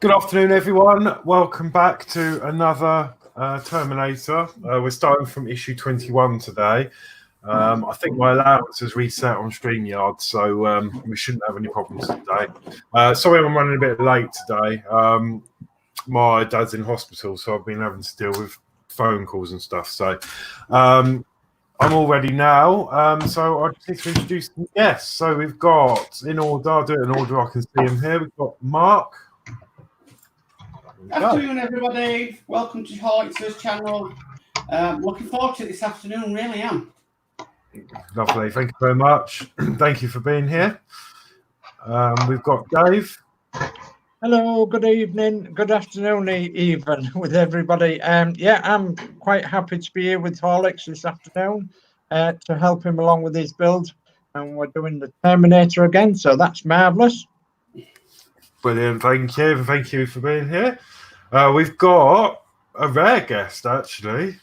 Good afternoon, everyone. Welcome back to another Terminator. We're starting from issue 21 today. I think my allowance has reset on StreamYard, so we shouldn't have any problems today. Sorry I'm running a bit late today. My dad's in hospital, so I've been having to deal with phone calls and stuff. So I'm all ready now. So I just need to introduce some guests. So we've got, in order, I'll do it in order I can see him here. We've got Mark. Afternoon, everybody. Welcome to Horlicks' channel. Looking forward to it this afternoon, really am. Lovely, thank you very much. Thank you for being here. We've got Dave. Hello, good evening, good afternoon, even with everybody. Yeah, I'm quite happy to be here with Horlicks this afternoon to help him along with his build. And we're doing the Terminator again, so that's marvellous. Brilliant, thank you. Thank you for being here. We've got a rare guest, actually.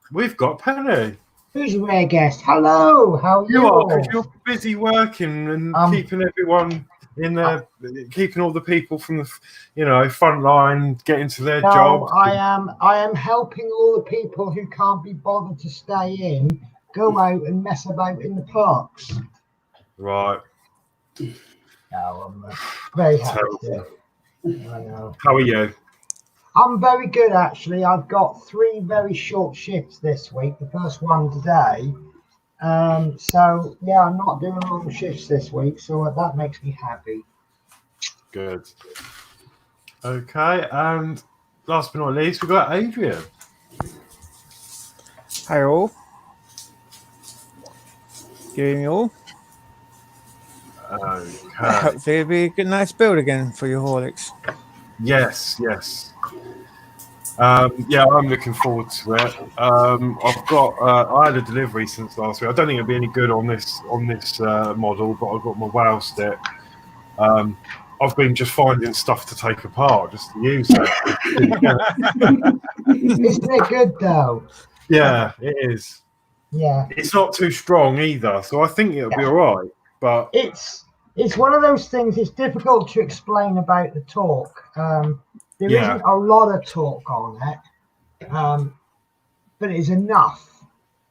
We've got Penny. Who's a rare guest? Hello, how are you? You are, because you're busy working and keeping everyone in there, keeping all the people from the, front line getting to their jobs. I am helping all the people who can't be bothered to stay in go out and mess about in the parks. Right. No, I'm very happy. I know. How are you? I'm very good, actually. I've got 3 very short shifts this week. The first one today. So yeah, I'm not doing long shifts this week, so that makes me happy. Good. Okay, and last but not least, we've got Adrian. Hi all. Good evening all. Okay. Hopefully it'll be a good, nice build again for your Horlicks. Yes. Yeah, I'm looking forward to it. I've got I had a delivery since last week. I don't think it'll be any good on this model, but I've got my wow stick. I've been just finding stuff to take apart just to use it. Isn't it good though? Yeah, it is. Yeah. It's not too strong either, so I think it'll be all right. But it's one of those things. It's difficult to explain about the torque. There isn't a lot of torque on it, but it's enough.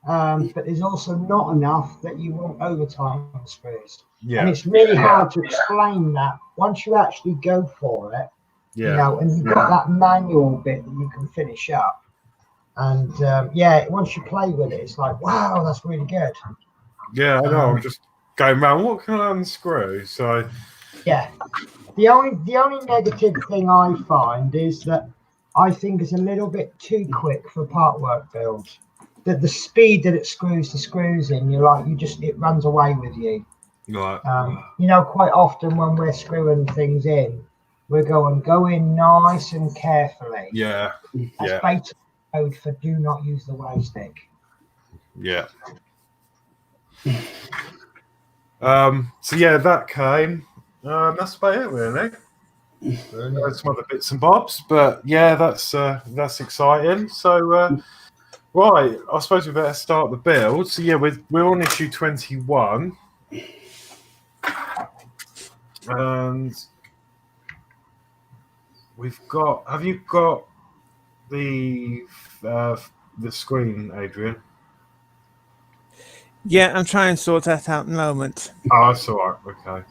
But there's also not enough that you won't overtime screws. Yeah. And it's really hard to explain that once you actually go for it. Yeah. And you've got that manual bit that you can finish up. And once you play with it, it's like, wow, that's really good. Yeah, I know. I'm just going around. What can I unscrew? So yeah. The only negative thing I find is that I think it's a little bit too quick for part work builds. That the speed that it screws the screws in, it runs away with you. Right. Quite often when we're screwing things in, we're go in nice and carefully. Yeah. That's basically code for do not use the way stick. Yeah. So yeah, that came. That's about it, really. Some other bits and bobs, but yeah, that's exciting. So, right, I suppose we better start the build. So yeah, we're on issue 21, and we've got. Have you got the screen, Adrian? Yeah, I'm trying to sort that out in a moment. Oh, that's all right. Okay.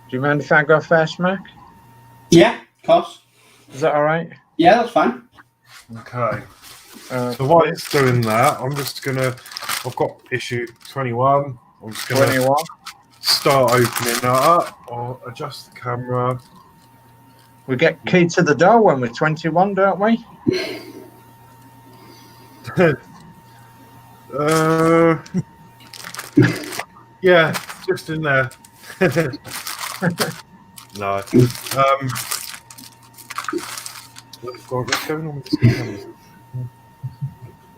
Do you mind if I go first, Mark? Yeah, of course. Is that all right? Yeah, that's fine. Okay. So while it's doing that, I've got issue 21. I'm just going to start opening that up. I'll adjust the camera. We get key to the door when we're 21, don't we? Yeah, just in there. No. What's going on with this camera?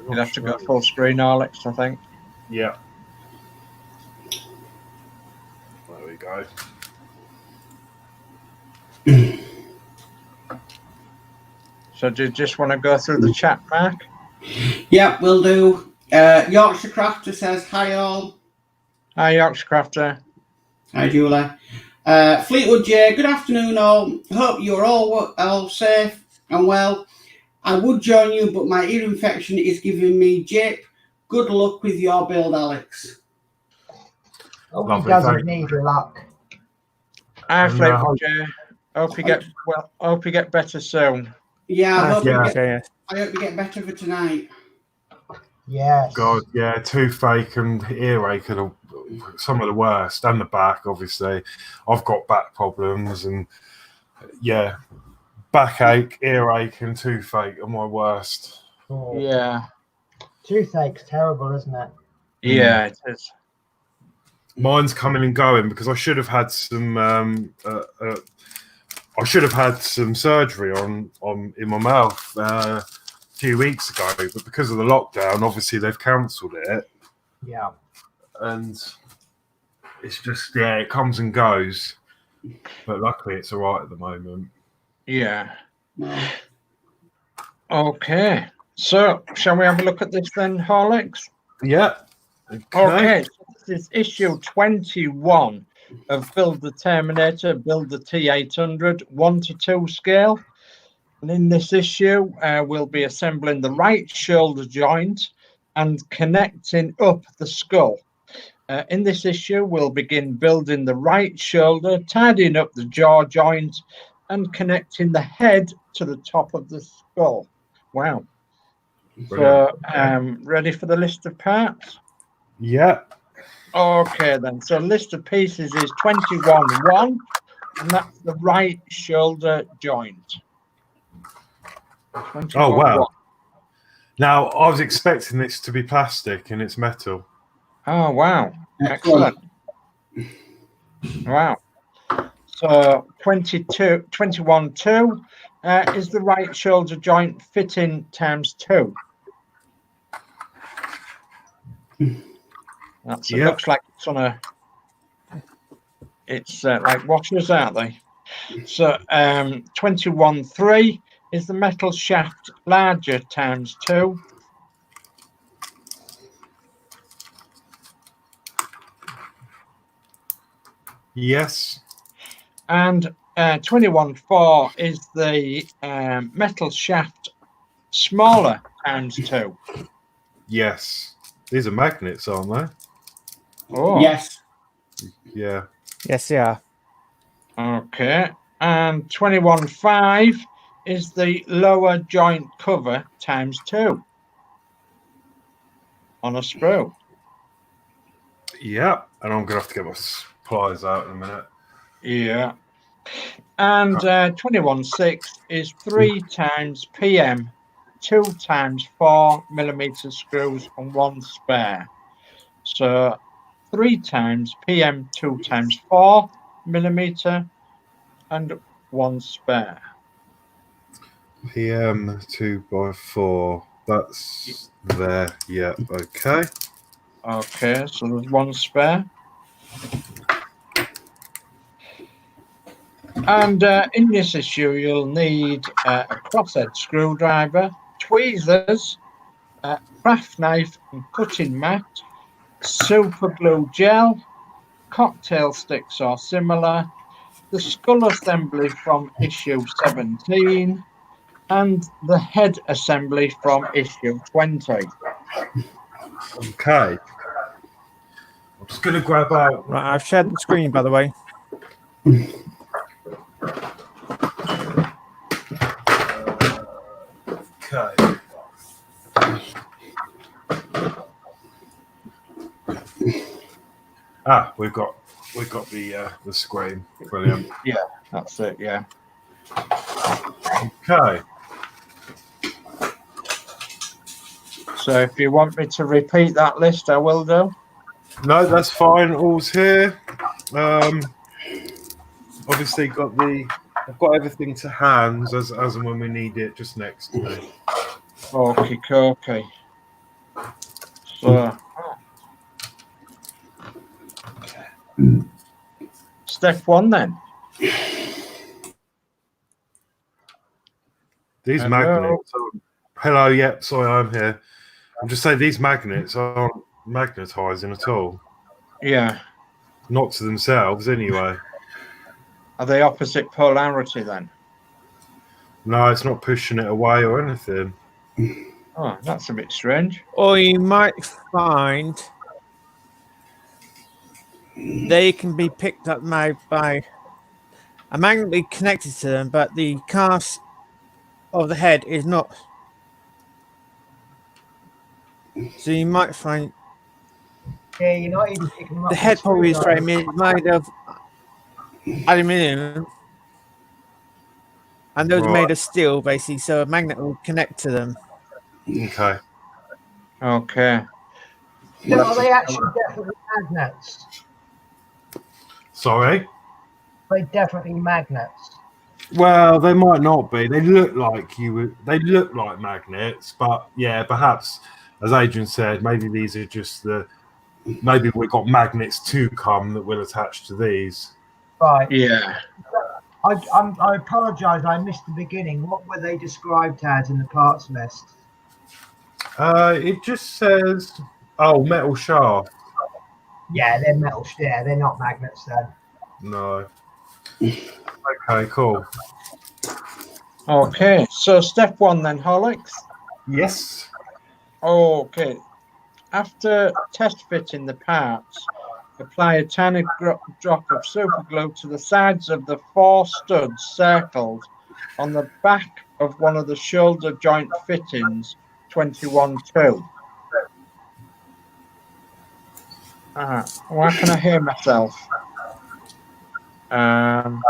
You'd have to go full screen, Horlicks, I think. Yeah. There we go. So do you just want to go through the chat, Mark? Yeah, we'll do. Yorkshire Crafter says, hi all. Hi, Yorkshire Crafter. Hi, Julie. Fleetwood J, good afternoon all. Hope you're all safe and well. I would join you, but my ear infection is giving me jip. Good luck with your build, Alex. Hope he Lovely, doesn't thank you. need luck. Hi, And, Fleetwood J. Hope you get well. Hope you get better soon. Yeah, I hope, Yeah. I hope you get better for tonight. Yes. God, yeah, toothache and earache are some of the worst, and the back, obviously. I've got back problems, and yeah, backache, earache, and toothache are my worst. Oh, Yeah, toothache's terrible, isn't it? yeah, it is. Mine's coming and going because I should have had some. I should have had some surgery on in my mouth a few weeks ago, but because of the lockdown, obviously they've cancelled it, Yeah. and it's just it comes and goes. But luckily, it's all right at the moment. Yeah. No. Okay. So, shall we have a look at this then, Horlicks? Yeah. Okay. So this is issue 21 of Build the Terminator, Build the T800 1:2 scale. And in this issue, we'll be assembling the right shoulder joint and connecting up the skull. In this issue, we'll begin building the right shoulder, tidying up the jaw joint, and connecting the head to the top of the skull. Wow. Brilliant. So, ready for the list of parts? Yeah. Okay, then. So, list of pieces is 21-1, and that's the right shoulder joint. Oh, wow. Now, I was expecting this to be plastic and it's metal. Oh, wow. Excellent. Wow. So 21-2 is the right shoulder joint fitting times 2. That's it. Yep. Looks like it's on a. It's like washers, aren't they? So 21-3 is the metal shaft larger times 2. Yes. And 21-4 is the metal shaft smaller times 2. Yes. These are magnets, aren't they? Oh, Yes. Yeah. Yes, they are. okay. And 21-5 is the lower joint cover times 2 on a sprue. Yeah. And I'm going to have to get my pliers out in a minute. Yeah. And 21-6 is 3 times PM, 2 times 4mm screws and 1 spare. So 3 times PM, 2 times 4mm and 1 spare. PM 2x4. That's there. Yeah. Okay. Okay, so there's 1 spare. And in this issue, you'll need a crosshead screwdriver, tweezers, a craft knife and cutting mat, super glue gel, cocktail sticks or similar, the skull assembly from issue 17, and the head assembly from issue 20. Okay. I'm just going to grab out. Right, I've shared the screen, by the way. Okay. We've got the screen. Brilliant. Yeah, that's it. Yeah. Okay. So if you want me to repeat that list, I will do. No, that's fine. All's here. Obviously I've got everything to hand as and when we need it, just next to me. Okay. So step 1 then. These Hello. magnets. Hello, yep. Sorry, I'm here. I'm just saying these magnets aren't magnetizing at all. Yeah. Not to themselves, anyway. Are they opposite polarity then? No, it's not pushing it away or anything. Oh, that's a bit strange. Or you might find they can be picked up now by a magnet connected to them, but the cast of the head is not. So you might find Yeah, you're not even picking them up. the head probably is Screwdriver. made of aluminium, and those are made of steel, basically. So a magnet will connect to them. Okay. Okay. So are they actually definitely magnets? Sorry? Are they definitely magnets? Well, they might not be. They look like They look like magnets, but yeah, perhaps, as Adrian said, maybe these are just maybe we've got magnets to come that will attach to these. Right. Yeah. I apologise. I missed the beginning. What were they described as in the parts list? It just says, oh, metal shaft. Yeah, they're metal. Yeah, they're not magnets then. No. Okay, cool. Okay. So step 1 then, Horlicks. Yes. Okay. After test fitting the parts, apply a tiny drop of super glue to the sides of the 4 studs circled on the back of one of the shoulder joint fittings 21-2. Why can I hear myself? Don't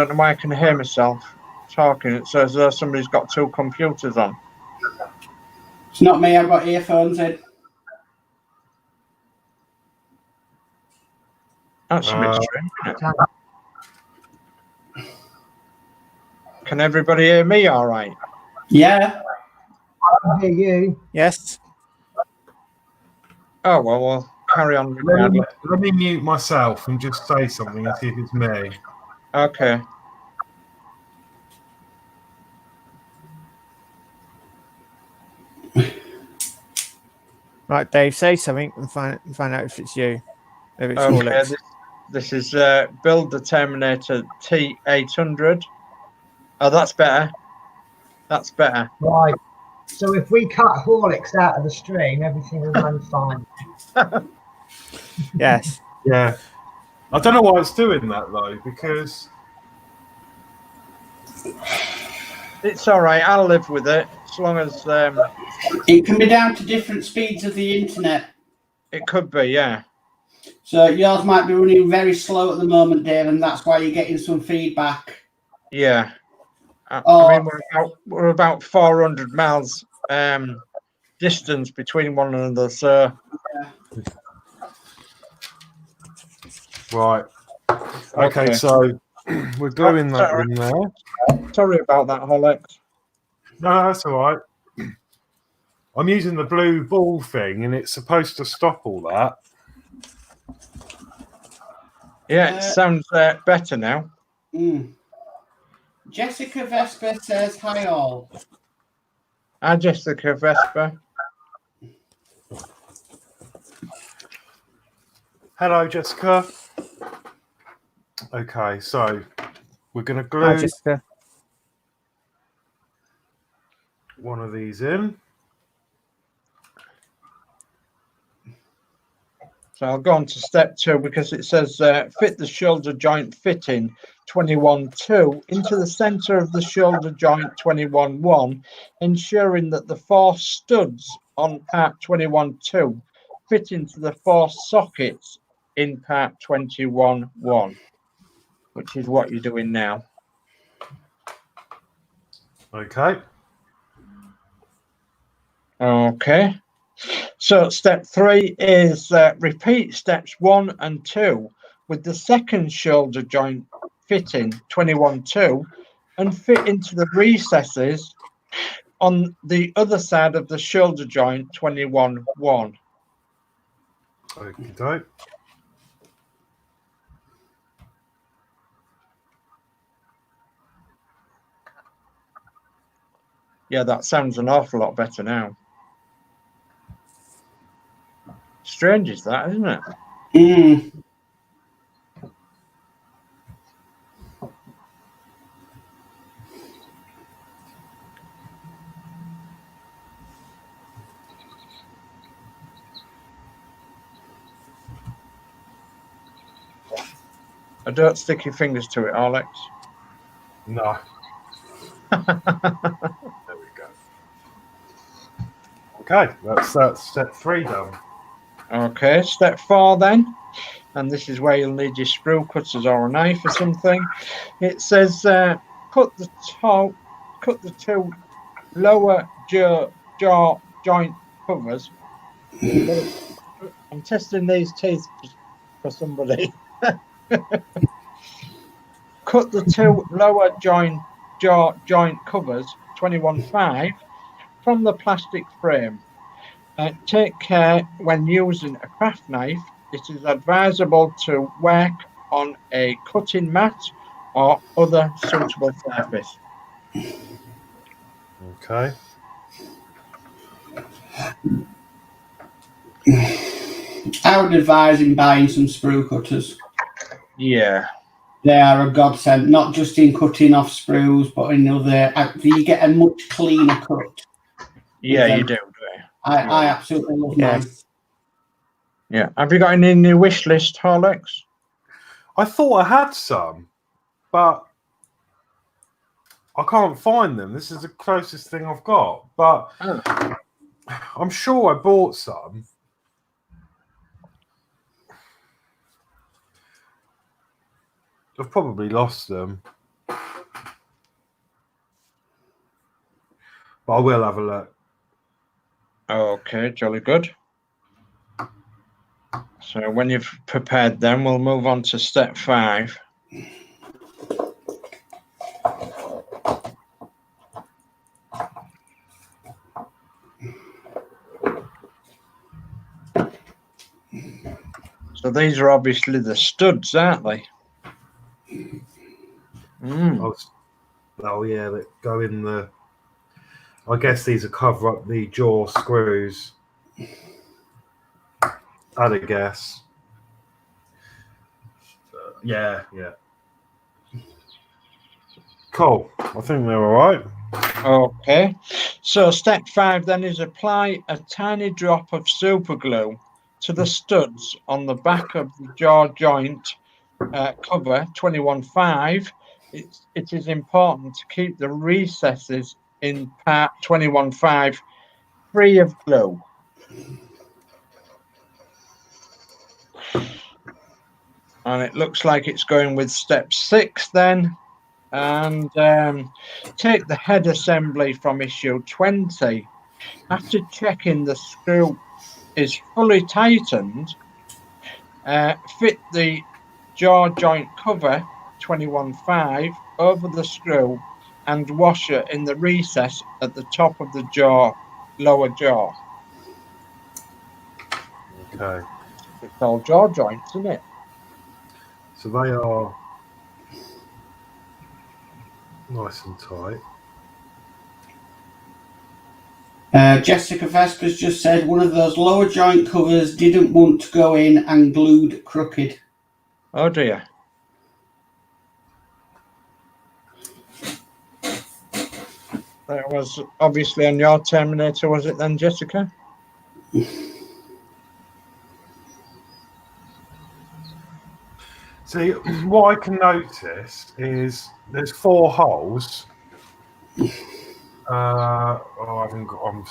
know why I can hear myself talking. It says somebody's got 2 computers on. It's not me, I've got earphones in. That's a bit strange, isn't it? Can everybody hear me all right? Yeah. I can hear you. Yes. Oh, well, we'll carry on regardless. Let me mute myself and just say something and see if it's me. Okay. Right, Dave, say something and find out if it's you. If it's Okay, Horlicks. this is build the Terminator T800. Oh, that's better. That's better. Right. So if we cut Horlicks out of the stream, everything will run fine. Yes. Yeah. I don't know why it's doing that, though, because... It's all right. I'll live with it as long as It can be down to different speeds of the internet. it could be. Yeah. So yours might be running very slow at the moment, Dave, and that's why you're getting some feedback. Yeah. I Oh. mean, we're about 400 miles distance between one another. So. Right. Okay, so we're gluing that in there. Sorry about that, Horlicks. No, that's all right. I'm using the blue ball thing, and it's supposed to stop all that. Yeah, it sounds better now. Jessica Vesper says, hi all. Hi, Jessica Vesper. Hello, Jessica. Okay, so we're going to glue Hi, Jessica. one of these in. So I'll go on to step 2 because it says fit the shoulder joint fitting 21-2 into the center of the shoulder joint 21-1, ensuring that the 4 studs on part 21-2 fit into the 4 sockets in part 21-1, which is what you're doing now. Okay. Okay. So step 3 is repeat steps 1 and 2 with the second shoulder joint fitting 21-2 and fit into the recesses on the other side of the shoulder joint 21-1. Okay. Yeah, that sounds an awful lot better now. strange is that, isn't it? Mm. Don't stick your fingers to it, Alex. No. There we go. Okay, that's step 3 done. Okay, step 4 then, and this is where you'll need your screw cutters or a knife or something. It says cut the 2 lower jaw joint covers. I'm testing these teeth for somebody. Cut the 2 lower jaw joint covers 21.5 from the plastic frame. Take care when using a craft knife. It is advisable to work on a cutting mat or other suitable surface. Okay. I would advise him buying some sprue cutters. Yeah. They are a godsend, not just in cutting off sprues, but in other. You get a much cleaner cut. Yeah, you do. I absolutely love mine. Yeah. Have you got any in your wish list, Horlicks? I thought I had some, but I can't find them. This is the closest thing I've got, but I'm sure I bought some. I've probably lost them, but I will have a look. Okay, jolly good. So when you've prepared them, we'll move on to step 5. So these are obviously the studs, aren't they? Oh yeah, that go in the. I guess these will cover up the jaw screws. I'd a guess. Yeah. Cool. I think they're all right. Okay. So step 5 then is apply a tiny drop of super glue to the studs on the back of the jaw joint cover 21.5. It is important to keep the recesses in part 21.5 free of glue. And it looks like it's going with step 6 then. And take the head assembly from issue 20. After checking the screw is fully tightened, fit the jaw joint cover 21.5 over the screw and washer in the recess at the top of the lower jaw. Okay. It's all jaw joints, isn't it? So they are nice and tight. Jessica Vesper's just said one of those lower joint covers didn't want to go in and glued crooked. Oh dear. That was obviously on your Terminator, was it then, Jessica? See, what I can notice is there's 4 holes. I'm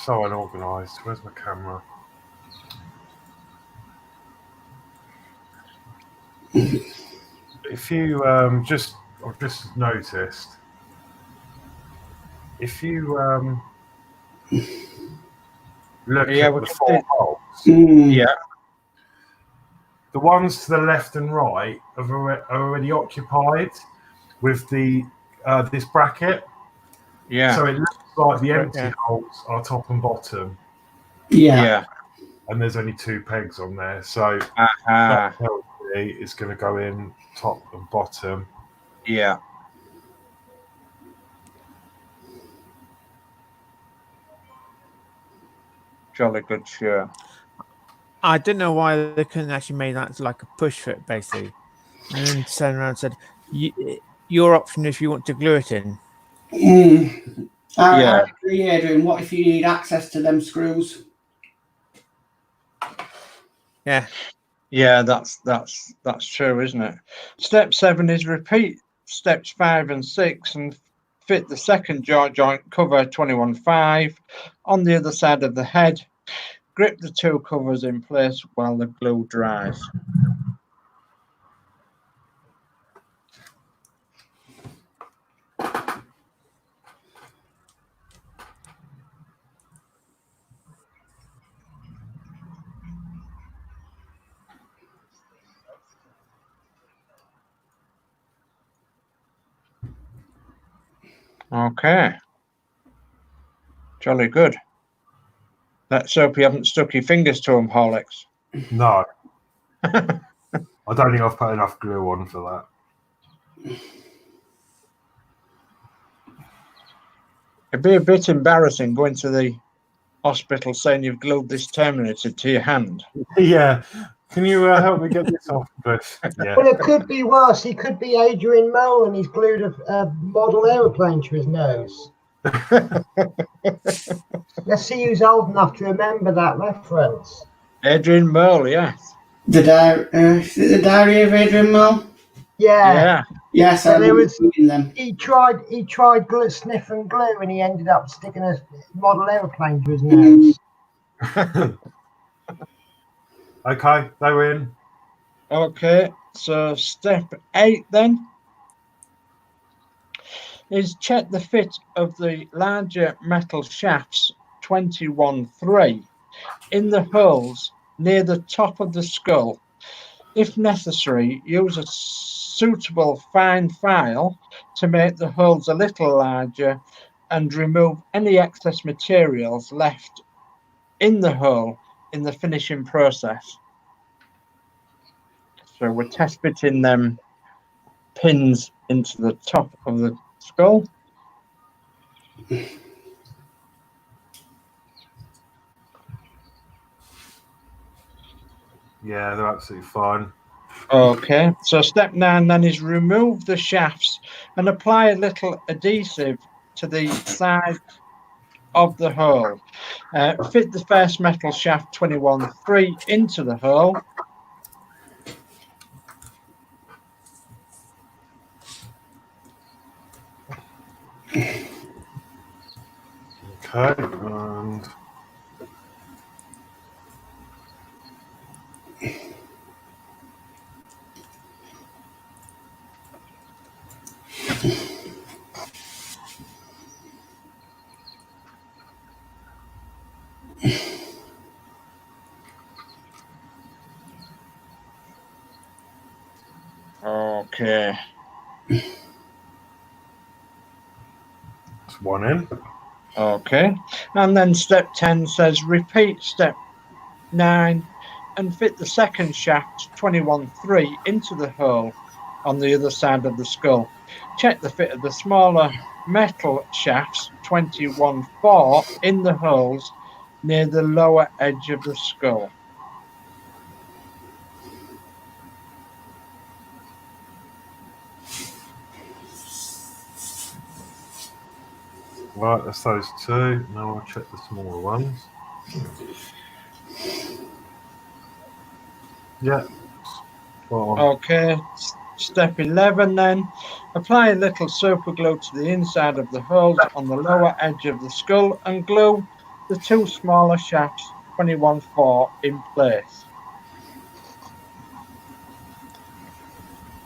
so unorganised. Where's my camera? If you I've just noticed. If you look at the 4 holes, Yeah. the ones to the left and right are already occupied with the this bracket. Yeah. So it looks like the empty holes are top and bottom. Yeah. And there's only 2 pegs on there. So that tells me it's going to go in top and bottom. Yeah. Jolly good, sure. I didn't know why they couldn't actually make that like a push fit, basically. And then turned around and said, your option if you want to glue it in. I agree, Adrian. What if you need access to them screws? Yeah. Yeah, that's true, isn't it? Step 7 is repeat steps 5 and 6 and fit the second jaw joint cover 21.5 on the other side of the head. Grip the two covers in place while the glue dries. Okay. Jolly good. Let's hope you haven't stuck your fingers to them, Horlicks. No. I don't think I've put enough glue on for that. It'd be a bit embarrassing going to the hospital saying you've glued this Terminator to your hand. Yeah. Can you help me get this off, Chris? Yeah. Well, it could be worse. He could be Adrian Mole and he's glued a model aeroplane to his nose. Let's see who's old enough to remember that reference. Adrian Mole, yes. The Diary of Adrian Mole? Yeah. Yes, So I there remember was seeing them. he tried glue, sniff and glue, and he ended up sticking a model aeroplane to his nose. Okay, they win. Okay, so step 8 then is check the fit of the larger metal shafts 21.3 in the holes near the top of the skull. If necessary, use a suitable fine file to make the holes a little larger and remove any excess materials left in the hole in the finishing process. So we're test fitting them pins into the top of the skull. Yeah, they're absolutely fine. Okay, so step 9 then is remove the shafts and apply a little adhesive to the side of the hole. Fit the first metal shaft 21.3 into the hole. Okay, and Okay. that's one in. Okay, and then step 10 says repeat step 9 and fit the second shaft 21.3 into the hole on the other side of the skull. Check the fit of the smaller metal shafts 21.4 in the holes near the lower edge of the skull. Right, that's those two. Now I'll check the smaller ones. Yeah. Well, Okay, step 11 then. Apply a little super glue to the inside of the holes on the lower edge of the skull and glue the two smaller shafts 21.4 in place.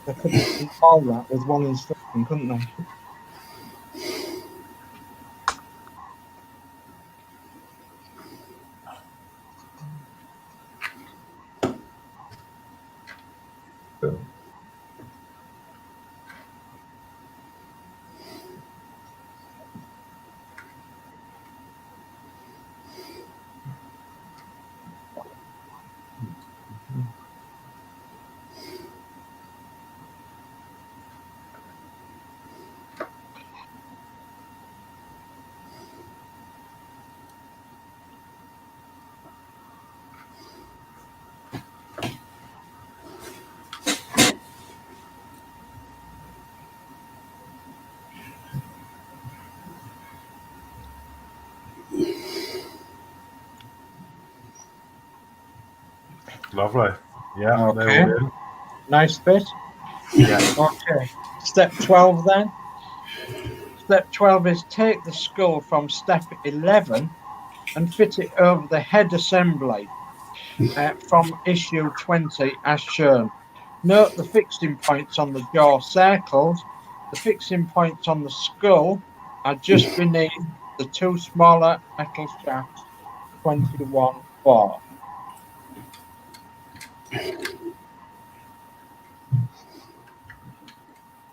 They could have done all that with one instruction, couldn't they? Lovely. Yeah, Okay. they're all in. Nice bit. Yeah. Okay. Step 12 then. Step 12 is take the skull from step 11 and fit it over the head assembly from issue 20 as shown. Note the fixing points on the jaw circled. The fixing points on the skull are just beneath the two smaller metal shafts 21-4.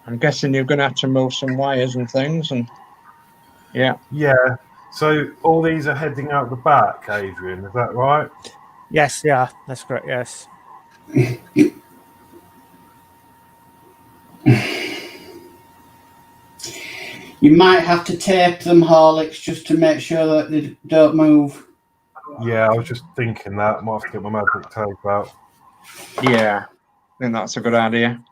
I'm guessing you're going to have to move some wires and things, and yeah. Yeah. So all these are heading out the back, Adrian. Is that right? Yes, yeah, that's correct. Yes. You might have to tape them, Horlicks, just to make sure that they don't move. Yeah, I was just thinking that. I might have to get my magic tape out. Yeah, I think that's a good idea.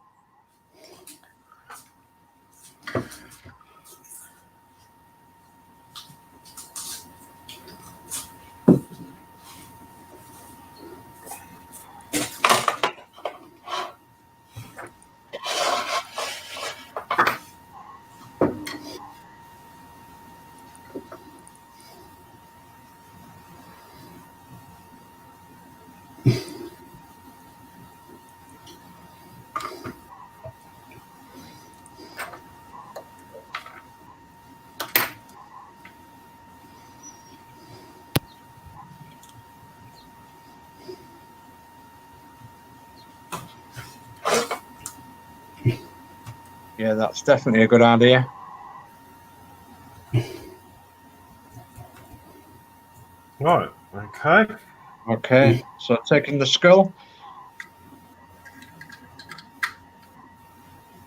Yeah, that's definitely a good idea. Right. Okay. Okay, so taking the skull.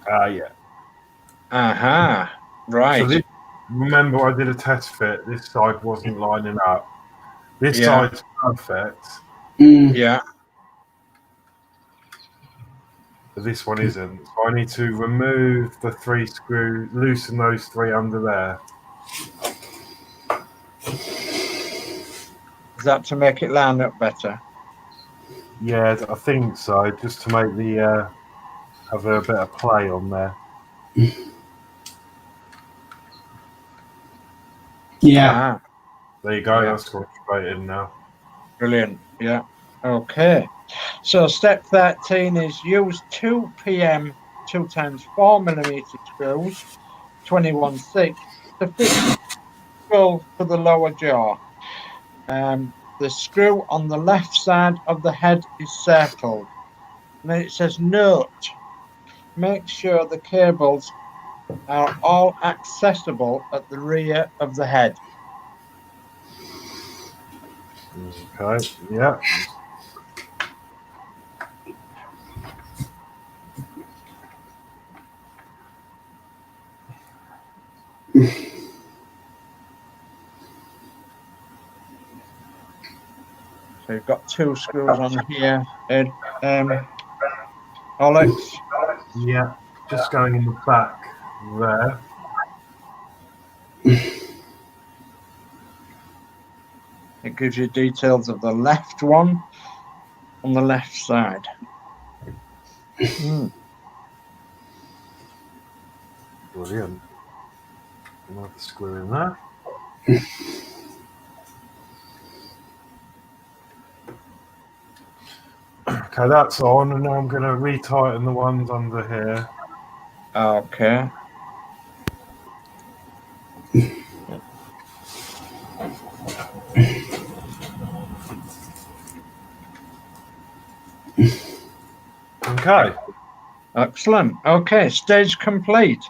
Yeah. Aha, right. So remember, I did a test fit. This side wasn't lining up. This Yeah. side's perfect, Yeah. but this one isn't. So I need to remove the 3 screws, loosen those 3 under there. Is that to make it line up better? Yeah, I think so. Just to make the have a bit of play on there. Yeah. Aha, There you go. Yeah. That's gone straight in now. brilliant. Yeah. Okay. So step 13 is use 2 PM 2 times 4mm screws, 21/6, to fit the skull to the lower jaw. The screw on the left side of the head is circled. And then it says note, make sure the cables are all accessible at the rear of the head. Okay. Yeah. So you've got 2 screws on here, Ed, Horlicks. Yeah. Just going in the back there. It gives you details of the left one on the left side. Brilliant. Another screw in there. Okay, that's on, and now I'm going to retighten the ones under here. Okay. Okay. Excellent. Okay, stage complete.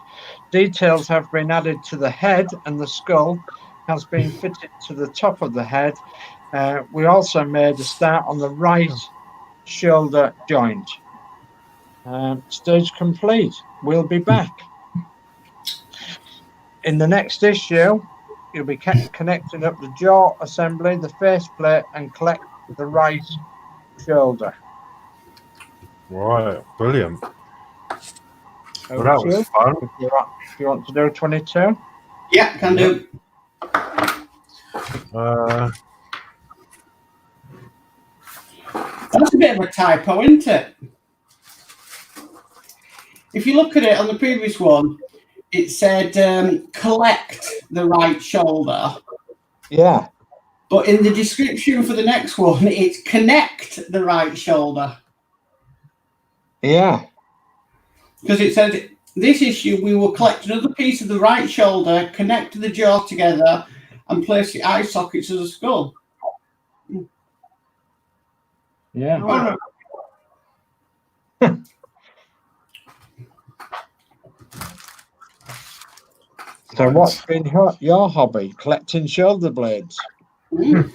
Details have been added to the head, and the skull has been fitted to the top of the head. We also made a start on the right shoulder joint. Stage complete. We'll be back. In the next issue, you'll be connecting up the jaw assembly, the faceplate, and collect the right shoulder. Right. Brilliant. Well, Over that to was you. fun. If you want to do 22. Yeah, can do. That's a bit of a typo, isn't it? If you look at it on the previous one, it said collect the right shoulder. Yeah. But in the description for the next one, it's connect the right shoulder. Yeah. Because it said, this issue, we will collect another piece of the right shoulder, connect the jaw together, and place the eye sockets as a skull. Yeah. Oh, no. So what's been your hobby? Collecting shoulder blades? Bit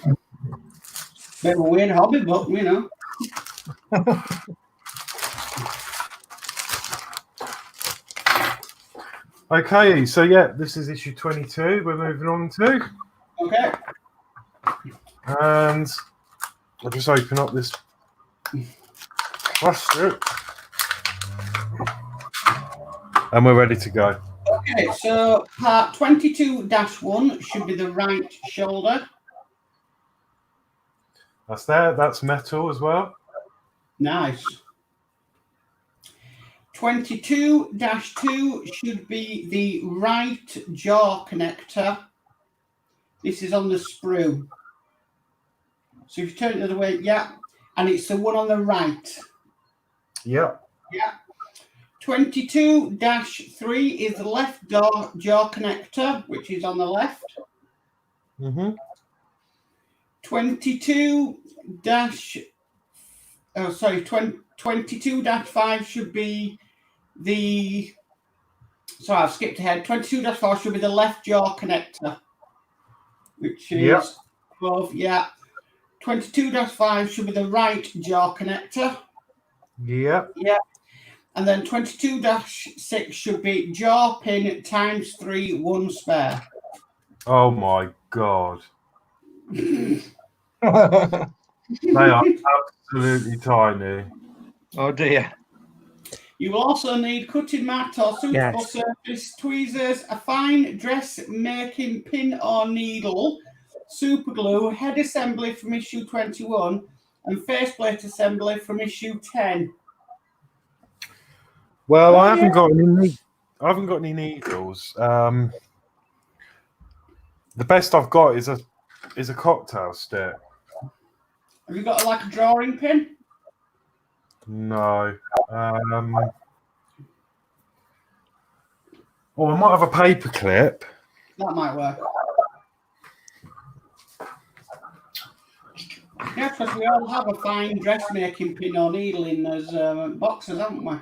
of a weird hobby, but, you know. Okay, so yeah, this is issue 22. We're moving on to. Okay. And I'll just open up this plastic. And we're ready to go. Okay, so part 22-1 should be the right shoulder. That's there. That's metal as well. Nice. 22-2 should be the right jaw connector. This is on the sprue. So if you turn it the other way, yeah, and it's the one on the right. Yep. Yeah. 22-3 is the left jaw connector, which is on the left. 22-5 should be the. Sorry, I've skipped ahead. 22-4 should be the left jaw connector, which is above. Yeah. 22-5 should be the right jaw connector. Yep. Yeah. And then 22-6 should be jaw pin ×3, 1 spare. Oh my god. Oh They are absolutely tiny. dear. You will also need cutting mat or suitable surface, tweezers, a fine dressmaking pin or needle, super glue, head assembly from issue 21, and faceplate assembly from issue 10. Well, I haven't got any. I haven't got any needles. The best I've got is a cocktail stick. Have you got like a drawing pin? No. Oh, I might have a paper clip. That might work. Yeah, because we all have a fine dressmaking pin or needle in those boxes, haven't we?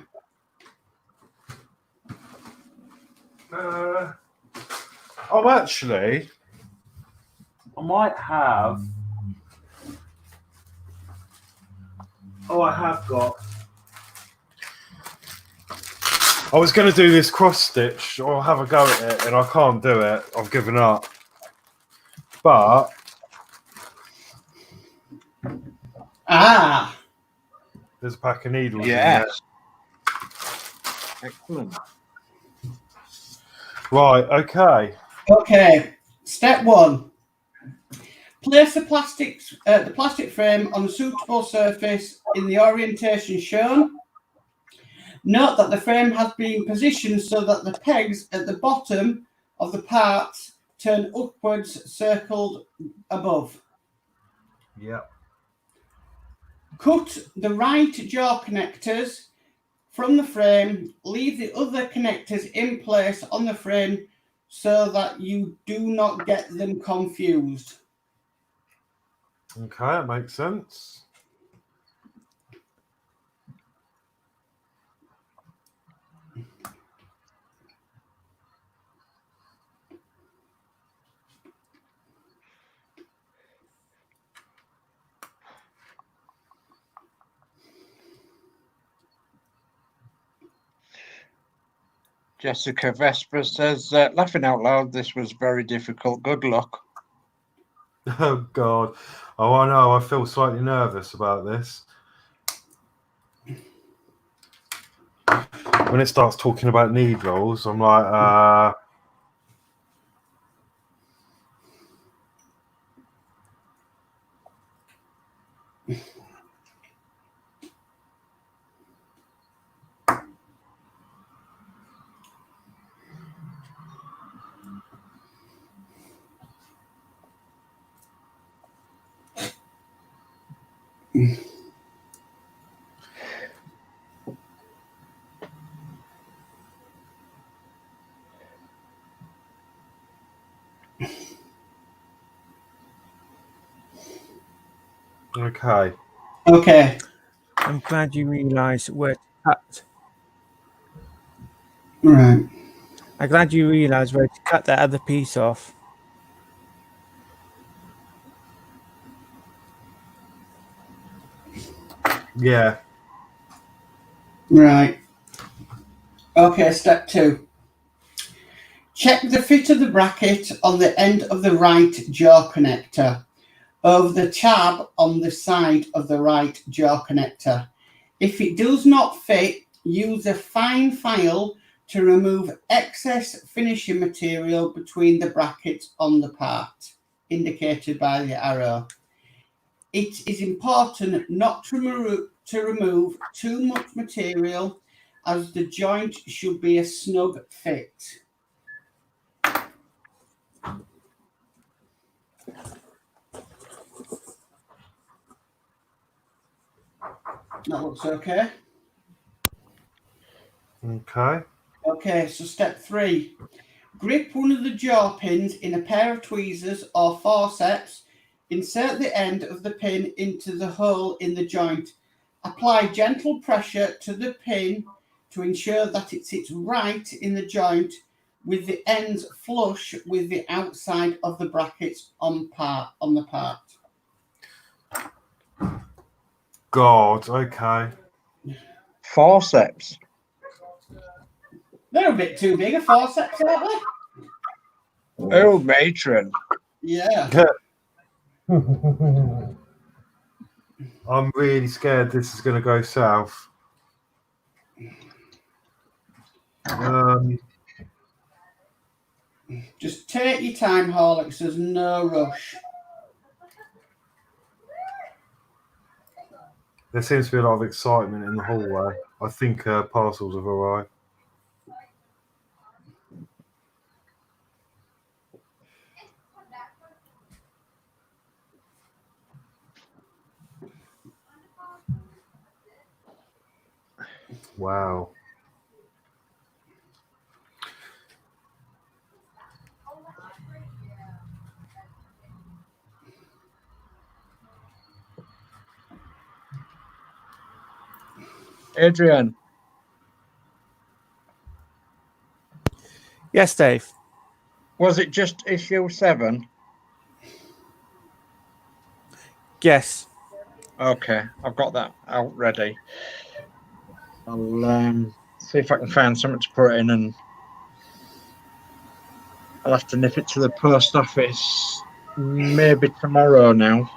Oh, actually, I might have. Oh, I have got. I was going to do this cross stitch or have a go at it, and I can't do it. I've given up. But there's a pack of needles. Yes. Excellent. Right. Okay. Okay. Step 1. Place the plastic frame on a suitable surface in the orientation shown. Note that the frame has been positioned so that the pegs at the bottom of the parts turn upwards, circled above. Yep. Cut the right jaw connectors from the frame. Leave the other connectors in place on the frame so that you do not get them confused. Okay, that makes sense. Jessica Vesper says, laughing out loud, this was very difficult. Good luck. Oh God. Oh, I know. I feel slightly nervous about this. When it starts talking about needles, I'm like, Okay. Okay. I'm glad you realise where to cut. Right. I'm glad you realise where to cut that other piece off. Yeah. Right. Okay, step 2. Check the fit of the bracket on the end of the right jaw connector over the tab on the side of the right jaw connector. If it does not fit, use a fine file to remove excess finishing material between the brackets on the part, indicated by the arrow. It is important not to remove too much material, as the joint should be a snug fit. That looks okay. Okay. Okay, so step 3. Grip one of the jaw pins in a pair of tweezers or forceps. Insert the end of the pin into the hole in the joint. Apply gentle pressure to the pin to ensure that it sits right in the joint with the ends flush with the outside of the brackets on the part. God. Okay. Forceps. They're a bit too big a forceps, aren't they? Oh, matron. Yeah. I'm really scared this is going to go south. Just take your time, Horlicks. There's no rush. There seems to be a lot of excitement in the hallway. I think parcels have arrived. Wow. Adrian. Yes, Dave. Was it just issue 7? Yes. Okay, I've got that out ready. I'll see if I can find something to put in, and I'll have to nip it to the post office maybe tomorrow now.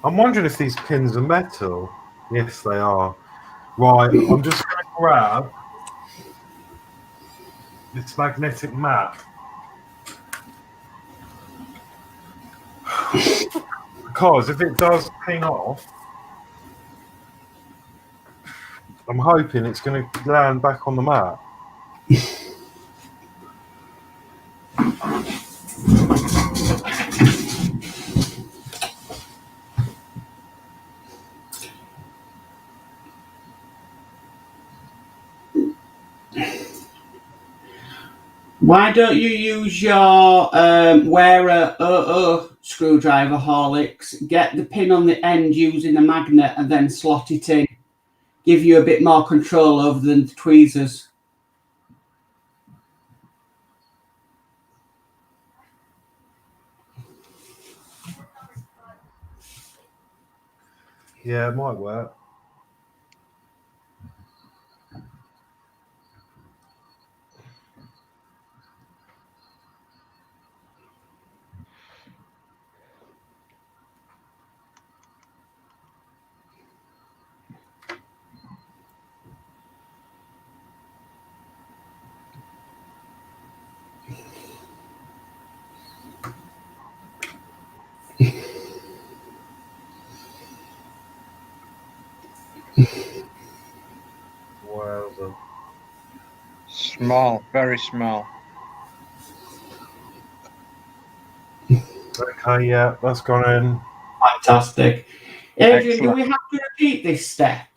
I'm wondering if these pins are metal. Yes, they are. Right, I'm just going to grab this magnetic map. Because if it does ping off, I'm hoping it's going to land back on the map. Why don't you use your Wheather screwdriver, Horlicks? Get the pin on the end using a magnet and then slot it in. Give you a bit more control over the tweezers. Yeah, it might work. Well done. Small, very small. Okay, yeah, that's gone in. Fantastic. Adrian, do Excellent. we have to repeat this step?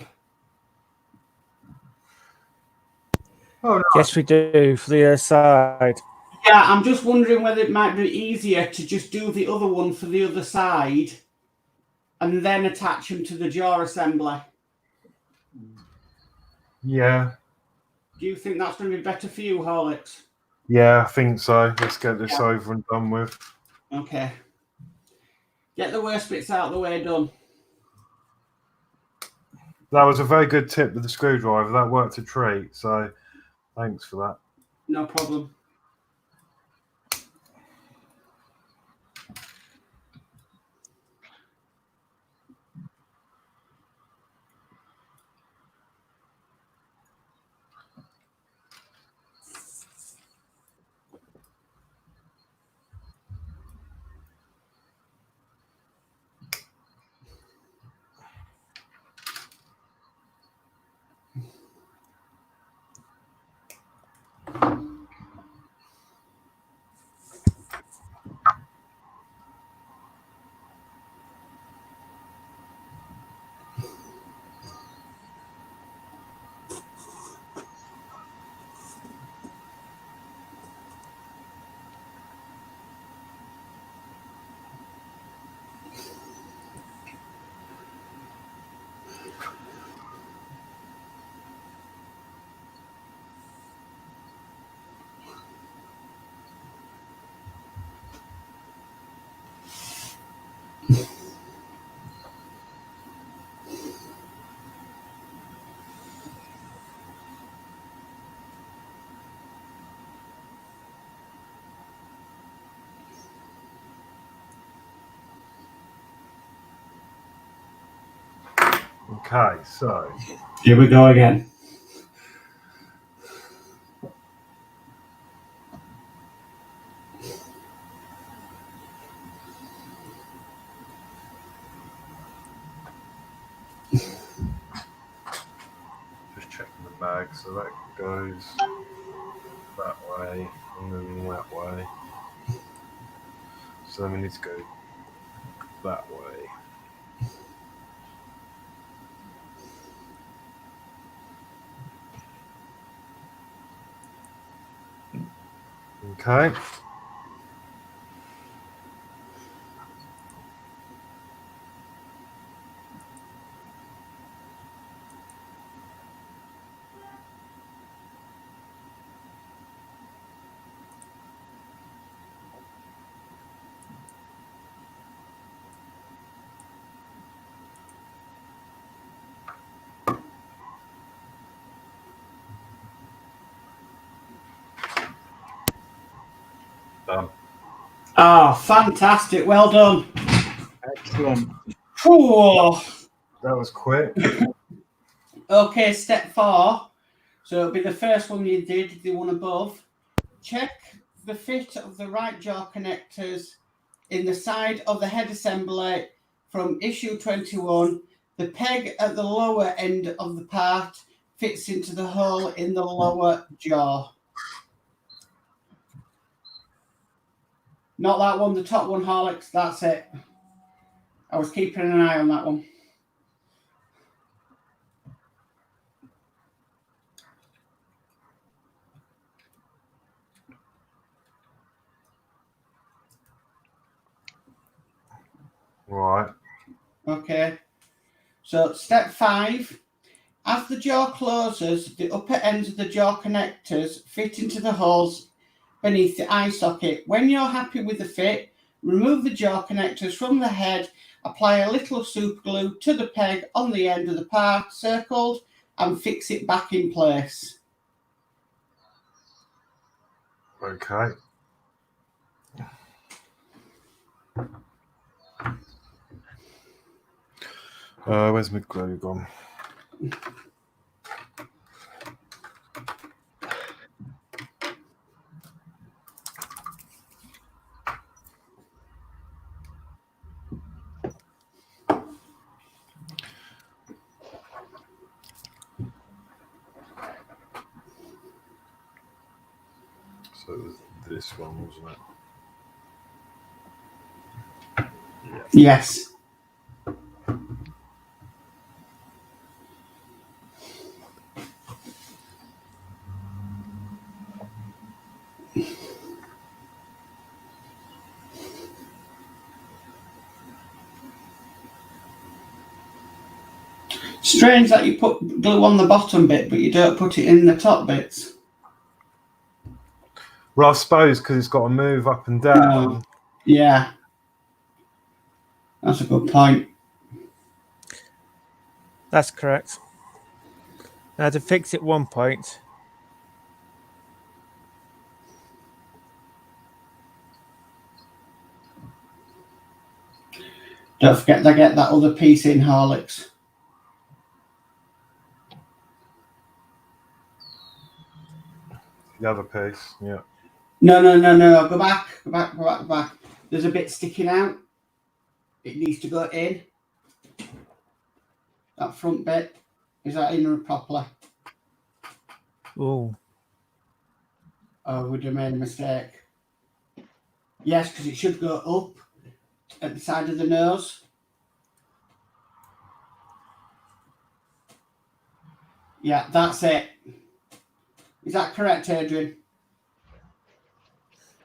Oh, no. Yes, we do for the other side. Yeah, I'm just wondering whether it might be easier to just do the other one for the other side and then attach them to the jaw assembly. Yeah. Do you think that's going to be better for you, Horlicks? Yeah, I think so. Let's get this over and done with. Okay. Get the worst bits out of the way, done. That was a very good tip with the screwdriver. That worked a treat. So thanks for that. No problem. Okay, so Here we go again. just checking the bag. So that goes that way and then that way. So then we need to go that way. Okay. Done. Ah, fantastic. Well done. Excellent. Whew. That was quick. Okay, step 4. So it'll be the first one you did, the one above. Check the fit of the right jaw connectors in the side of the head assembly from issue 21. The peg at the lower end of the part fits into the hole in the lower jaw. Not that one, the top one, Horlicks. That's it. I was keeping an eye on that one. Right. Okay. So step 5. As the jaw closes, the upper ends of the jaw connectors fit into the holes beneath the eye socket. When you're happy with the fit, remove the jaw connectors from the head, apply a little super glue to the peg on the end of the part circled, and fix it back in place. Okay. Where's my glue gone? So it was this one, wasn't it? Yes. Strange that you put glue on the bottom bit, but you don't put it in the top bits. Well, I suppose because it's got to move up and down. Yeah. That's a good point. That's correct. Now to fix it one point. Don't forget to get that other piece in, Horlicks. The other piece, yeah. No. Go back. There's a bit sticking out. It needs to go in. That front bit. Is that in properly? Oh. Oh, would have made a mistake. Yes, because it should go up at the side of the nose. Yeah, that's it. Is that correct, Adrian?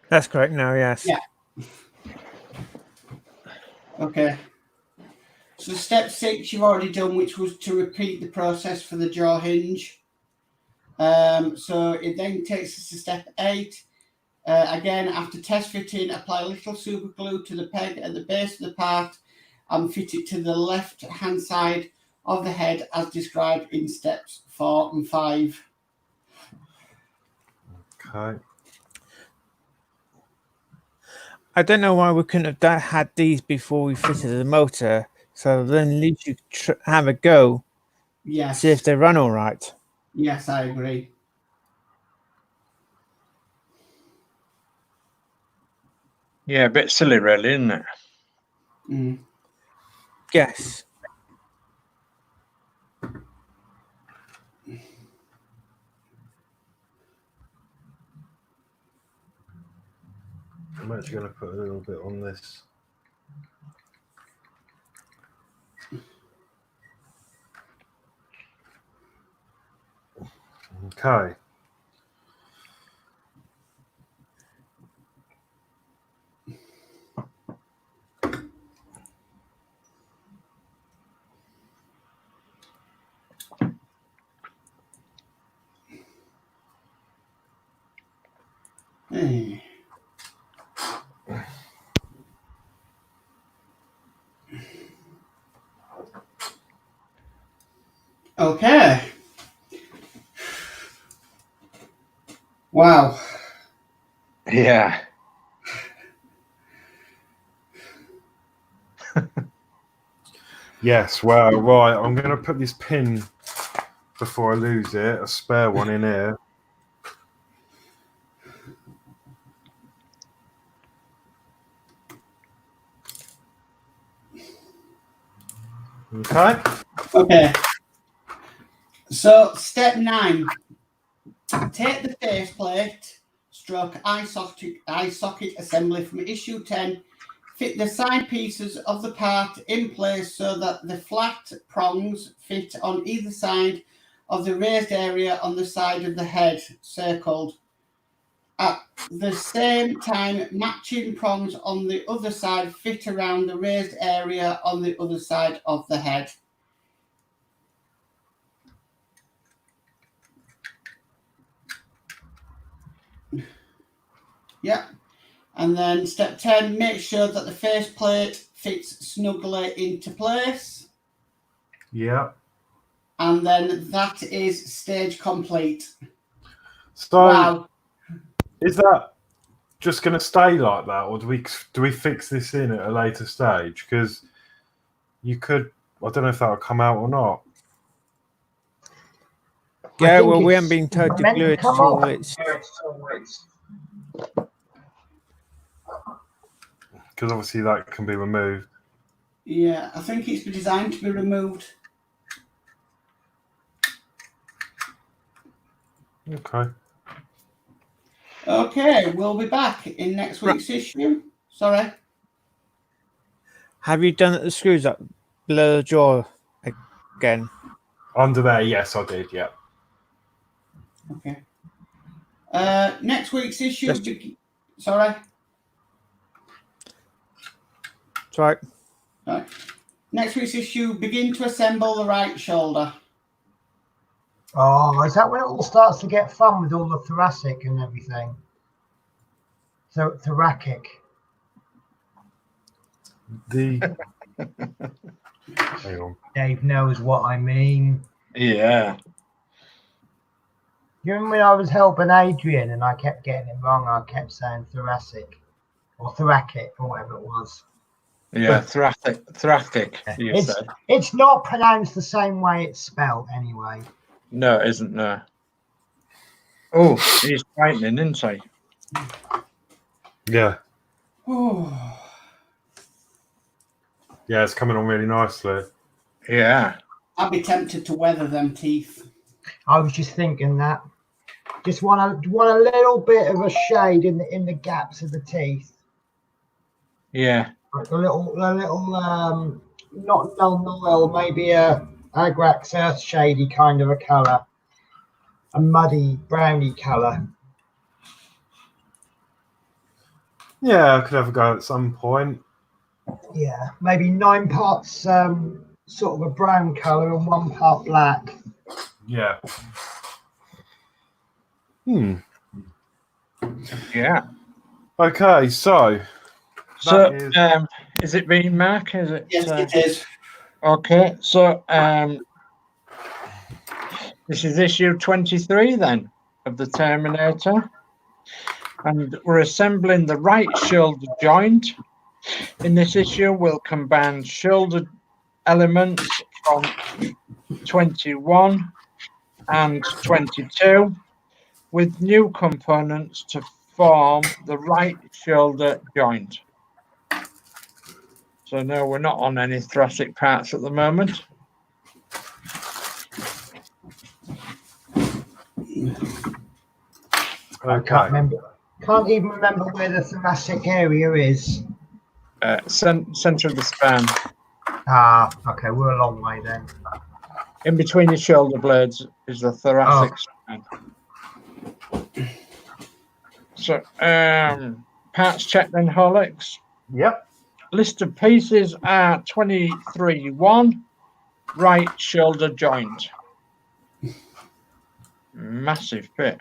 That's correct now, yes. Yeah. Okay. So step 6 you've already done, which was to repeat the process for the jaw hinge. So it then takes us to step 8. Again, after test fitting, apply a little super glue to the peg at the base of the part and fit it to the left hand side of the head as described in steps 4 and 5. Okay. I don't know why we couldn't have had these before we fitted the motor, so then at least you have a go. Yes. See if they run all right. Yes, I agree. Yeah, a bit silly, really, isn't it? Mm. Yes. I'm actually going to put a little bit on this. Okay. Hey. Okay. Wow. Yeah. Yes, well, right. I'm going to put this pin before I lose it, a spare one in here. Okay. Okay. So step 9. Take the faceplate stroke eye socket assembly from issue 10. Fit the side pieces of the part in place so that the flat prongs fit on either side of the raised area on the side of the head, circled. At the same time, matching prongs on the other side fit around the raised area on the other side of the head. Yep. And then step 10, make sure that the faceplate fits snugly into place. Yeah. And then that is stage complete. So Wow. is that just going to stay like that, or do we fix this in at a later stage? Because you could, I don't know if that'll come out or not. Yeah, well, we haven't been told to glue it at all. Because obviously that can be removed. Yeah, I think it's designed to be removed. Okay. Okay, we'll be back in next week's issue. Sorry. Have you done the screws up below the jaw again? Under there, yes, I did. Yeah. Okay. Next week's issue. Just- Sorry. That's right. Right. Next week's issue. Begin to assemble the right shoulder. Oh, is that when it all starts to get fun with all the thoracic and everything? So thoracic. The hang on. Dave knows what I mean. Yeah. You remember when I was helping Adrian and I kept getting it wrong? I kept saying thoracic or thoracic or whatever it was. Yeah, thoracic, you said. It's not pronounced the same way it's spelled anyway. No, it isn't, no. Oh, he's frightening, isn't he? Yeah. Oh. Yeah, it's coming on really nicely. Yeah. I'd be tempted to weather them teeth. I was just thinking that. Just want a little bit of a shade in the gaps of the teeth. Yeah. Like a little not oil, maybe a Agrax earth shady kind of a colour. A muddy browny colour. Yeah, I could have a go at some point. Yeah, maybe 9 parts sort of a brown colour and 1 part black. Yeah. Yeah. Okay, so So, is- is it being Mark? Is it? Yes, it is. Okay, so this is issue 23 then of the Terminator, and we're assembling the right shoulder joint. In this issue, we'll combine shoulder elements from 21 and 22 with new components to form the right shoulder joint. So no, we're not on any thoracic parts at the moment. okay. Can't even remember where the thoracic area is. Center of the spine, Ah, okay, we're a long way then. in between the shoulder blades, is the thoracic spine. So, parts check then, Horlicks. Yep. List of pieces are 23-1, right shoulder joint. Massive bit.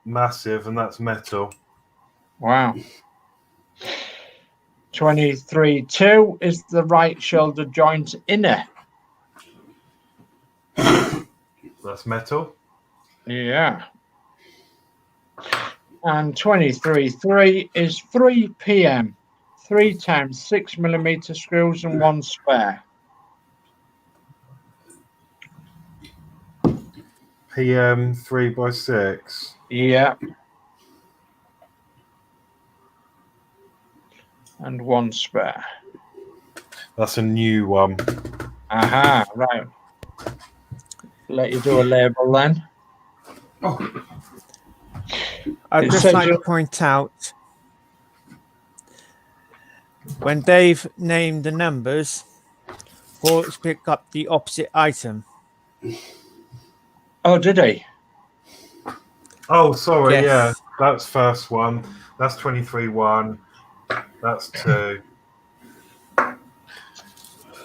Massive, and that's metal. Wow. 23-2 is the right shoulder joint inner. That's metal. Yeah. And 23-3 is 3 PM. 3 times 6mm screws and 1 spare. PM 3x6. Yeah. And 1 spare. That's a new one. Aha, right. Let you do a label then. I'd It just says like to you- point out when Dave named the numbers, Horlicks picked up the opposite item. Oh, did he? Oh, sorry. Yes. Yeah, that's first one. That's 23-1. That's 2.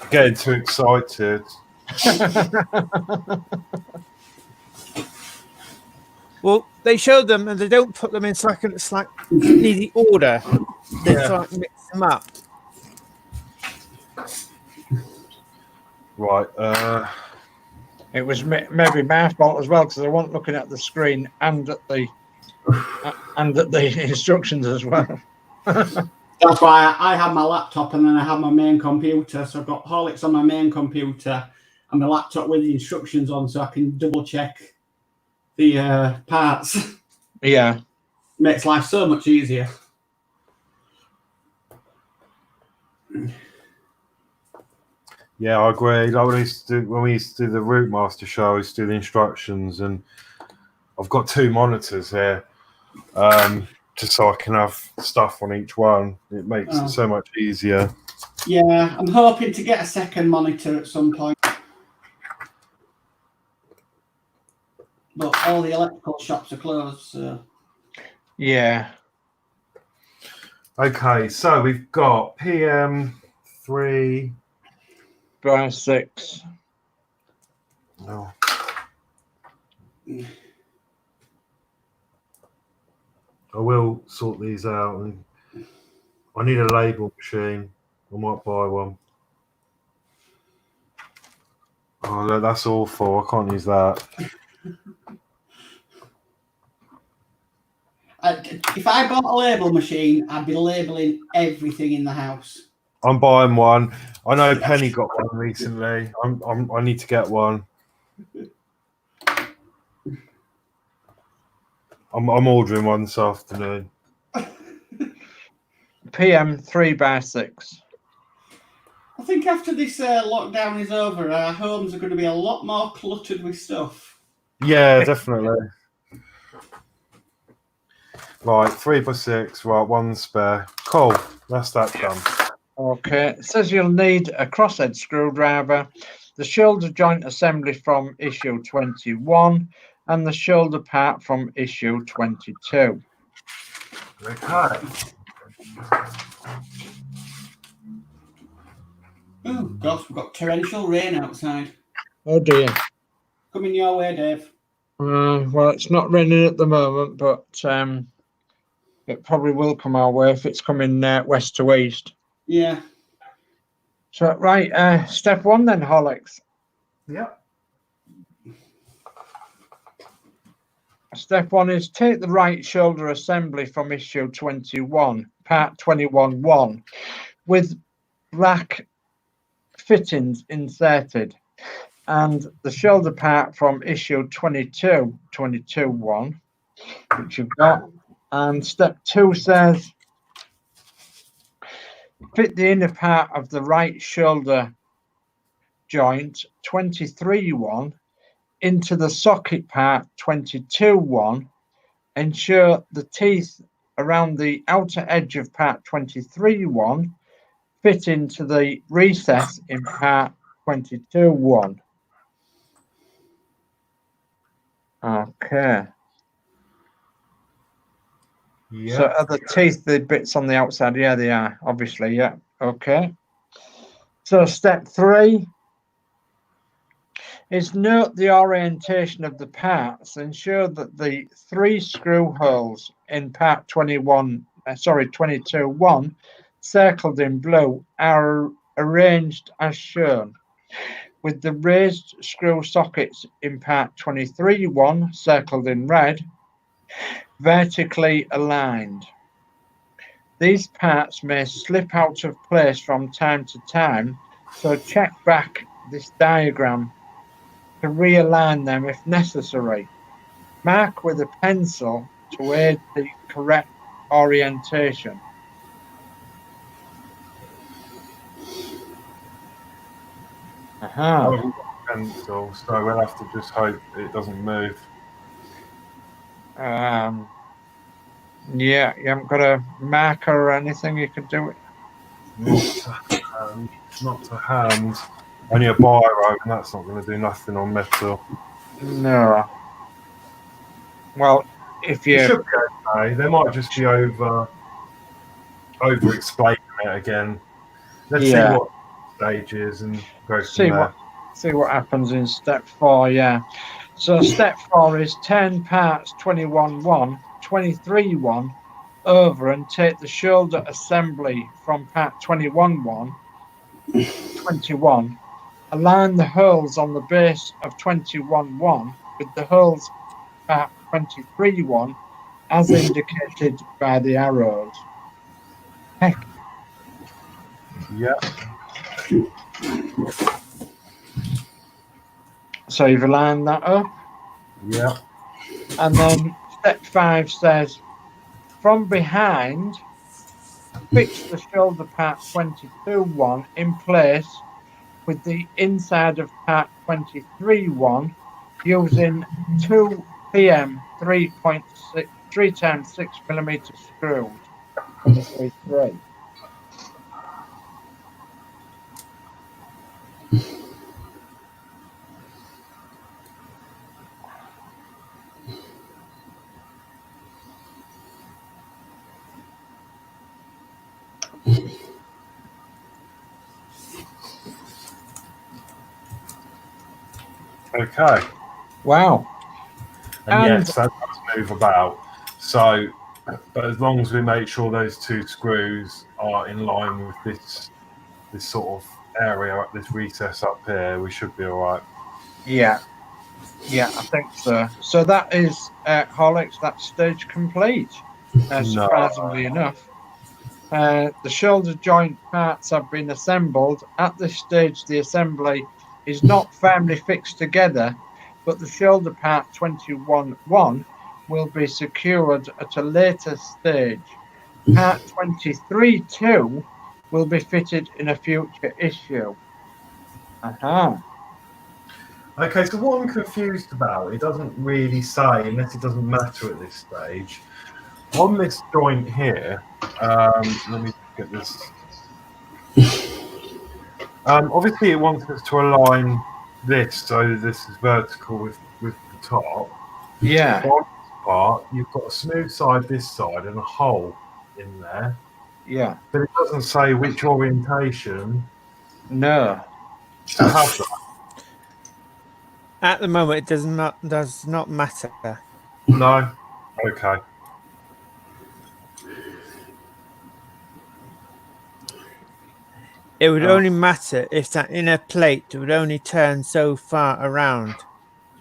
Getting too excited. Well, they show them and they don't put them in easy order. They Yeah. try to mix them up. Right. It was maybe my fault as well because I wasn't looking at the screen and at the instructions as well. That's why I have my laptop and then I have my main computer. So I've got Horlicks on my main computer and my laptop with the instructions on so I can double check the parts. Yeah. Makes life so much easier. Yeah, I agree. Like when we used to do the Routemaster show, I used to do the instructions, and I've got 2 monitors here. just so I can have stuff on each one. It makes it so much easier. Yeah, I'm hoping to get a second monitor at some point. But all the electrical shops are closed, so... Yeah. Okay, so we've got PM3 by 6. Oh. I will sort these out. And I need a label machine. I might buy one. Oh, no, that's awful. I can't use that. If I bought a label machine, I'd be labelling everything in the house. I'm buying one. I know Penny got one recently. I need to get one. I'm ordering one this afternoon. PM3 by 6. I think after this lockdown is over, our homes are going to be a lot more cluttered with stuff. Yeah, definitely. Right, 3 by 6. Right, one spare. Cool. That's that done. Okay. It says you'll need a crosshead screwdriver, the shoulder joint assembly from issue 21, and the shoulder part from issue 22. Okay. Oh, gosh, we've got torrential rain outside. Oh dear. Coming your way, Dave. Well, it's not raining at the moment, but it probably will come our way if it's coming west to east. Yeah. So, right, step 1 then, Horlicks. Yep. Step 1 is take the right shoulder assembly from issue 21, part 21.1, with black fittings inserted, and the shoulder part from issue 22.1, which you've got. And step 2 says fit the inner part of the right shoulder joint 23.1 into the socket part 22.1. Ensure the teeth around the outer edge of part 23.1 fit into the recess in part 22.1. Okay. Yeah. So are the teeth the bits on the outside? Yeah, they are, obviously, yeah. Okay. So step 3 is note the orientation of the parts. Ensure that the 3 screw holes in part 22.1 circled in blue are arranged as shown, with the raised screw sockets in part 23.1 circled in red, vertically aligned. These parts may slip out of place from time to time, so check back this diagram to realign them if necessary. Mark with a pencil to aid the correct orientation. I haven't got a pencil, so we'll have to just hope it doesn't move. Yeah, you haven't got a marker or anything you could do it? Not to hand. Only a biro, and that's not going to do nothing on metal. No. Well, if It you... should be okay. They might just be over explaining it again. Let's see what stage is and go from there. See what happens in step 4, yeah. So step 4 is turn parts 21.1, 23.1 over and take the shoulder assembly from part 21.1, 21. Align the holes on the base of 21.1 with the holes part 23.1 as indicated by the arrows. Heck. Yeah. So you've aligned that up. Yeah. And then step 5 says, from behind, fix the shoulder part 22.1 in place with the inside of part 23.1 using 2 PM 3.6 3 times 6mm screws for the V3. Okay. Wow. And And yes, that does move about. So, but as long as we make sure those 2 screws are in line with this sort of area, this recess up here, we should be all right. yeah, I think so. So that is Horlicks, that stage complete. No. Surprisingly enough. The shoulder joint parts have been assembled. At this stage, the assembly is not firmly fixed together, but the shoulder part 21.1 will be secured at a later stage. Part 23.2 will be fitted in a future issue. Okay, so what I'm confused about, it doesn't really say, unless it doesn't matter at this stage. On this joint here, let me get this. Obviously, it wants us to align this so this is vertical with the top. Yeah. On this part, you've got a smooth side this side and a hole in there. Yeah. But it doesn't say which orientation No. to have that. At the moment, it does not matter. No? Okay. It would only matter if that inner plate would only turn so far around.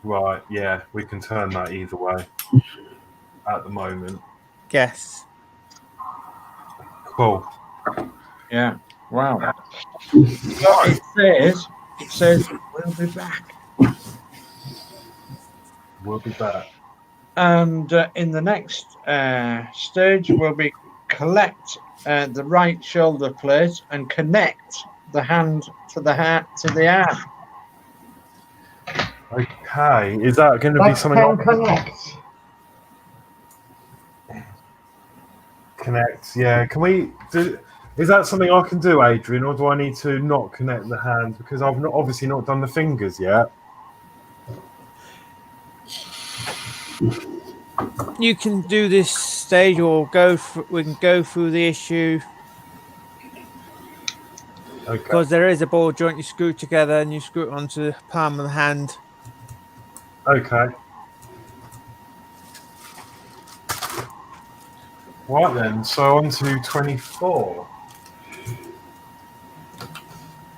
Right, yeah, we can turn that either way at the moment. Yes. Cool. Yeah. Wow. So it says we'll be back. We'll be back. And in the next stage, we'll be collect the right shoulder plate and connect the hand to the arm. Okay, is that going to be Like something Pen Connect. connect? Yeah, can we do? Is that something I can do, Adrian, or do I need to not connect the hands because I've obviously not done the fingers yet? You can do this stage, or we can go through the issue. Okay. Because there is a ball joint you screw together and you screw it onto the palm of the hand. Okay. Right then, so on to 24.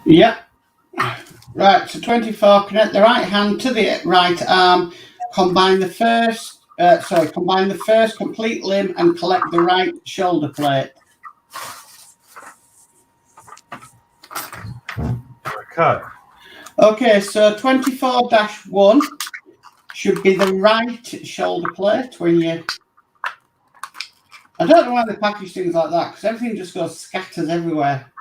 Yep. Right, so 24, connect the right hand to the right arm, combine the first complete limb and collect the right shoulder plate. Okay. Okay, so 24-1 should be the right shoulder plate when you... I don't know why they package things like that, because everything just goes scatters everywhere.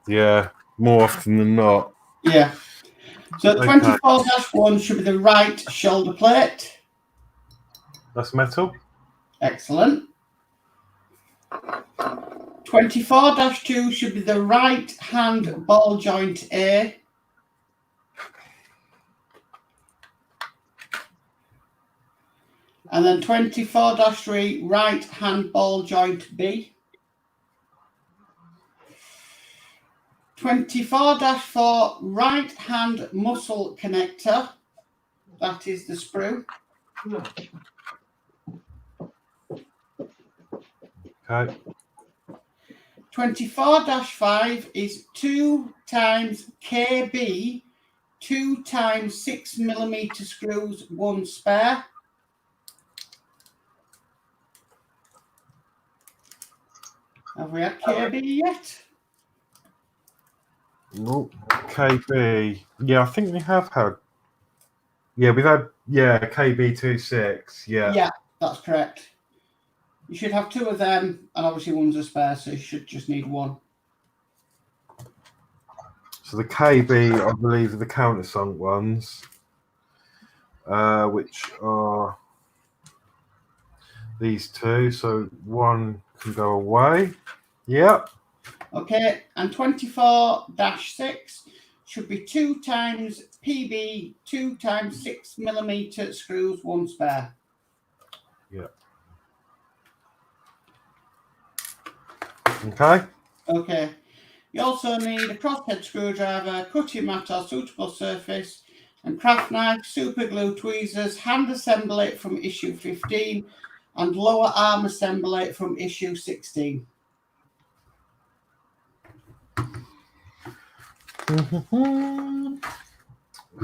Yeah, more often than not. Yeah. So Okay. 24-1 should be the right shoulder plate. That's metal. Excellent. 24-2 should be the right hand ball joint A. And then 24-3 right hand ball joint B. 24-4 right hand muscle connector. That is the sprue. Okay. 24-5 is 2 times KB, 2 times 6mm screws, 1 spare. Have we had KB yet? Oh, KB. Yeah, I think we have had. Yeah, we've had. Yeah, KB26. Yeah. Yeah, that's correct. You should have 2 of them, and obviously one's a spare, so you should just need 1. So the KB, I believe, are the countersunk ones, which are these two, so one can go away. Yep. Okay, and 24-6 should be 2 times PB, 2 times 6mm screws, 1 spare. Yep. Okay. Okay. You also need a crosshead screwdriver, cutting mat or suitable surface, and craft knife, super glue, tweezers, hand assembly from issue 15, and lower arm assembly from issue 16.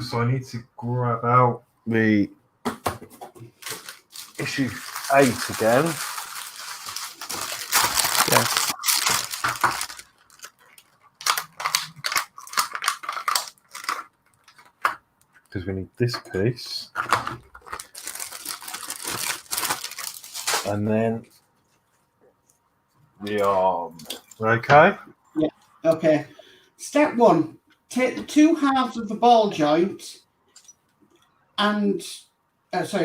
So I need to grab out the issue 8 again. Yes. Because we need this piece. And then the arm. Okay? Yeah. Okay. Step 1. Take the 2 halves of the ball joint and,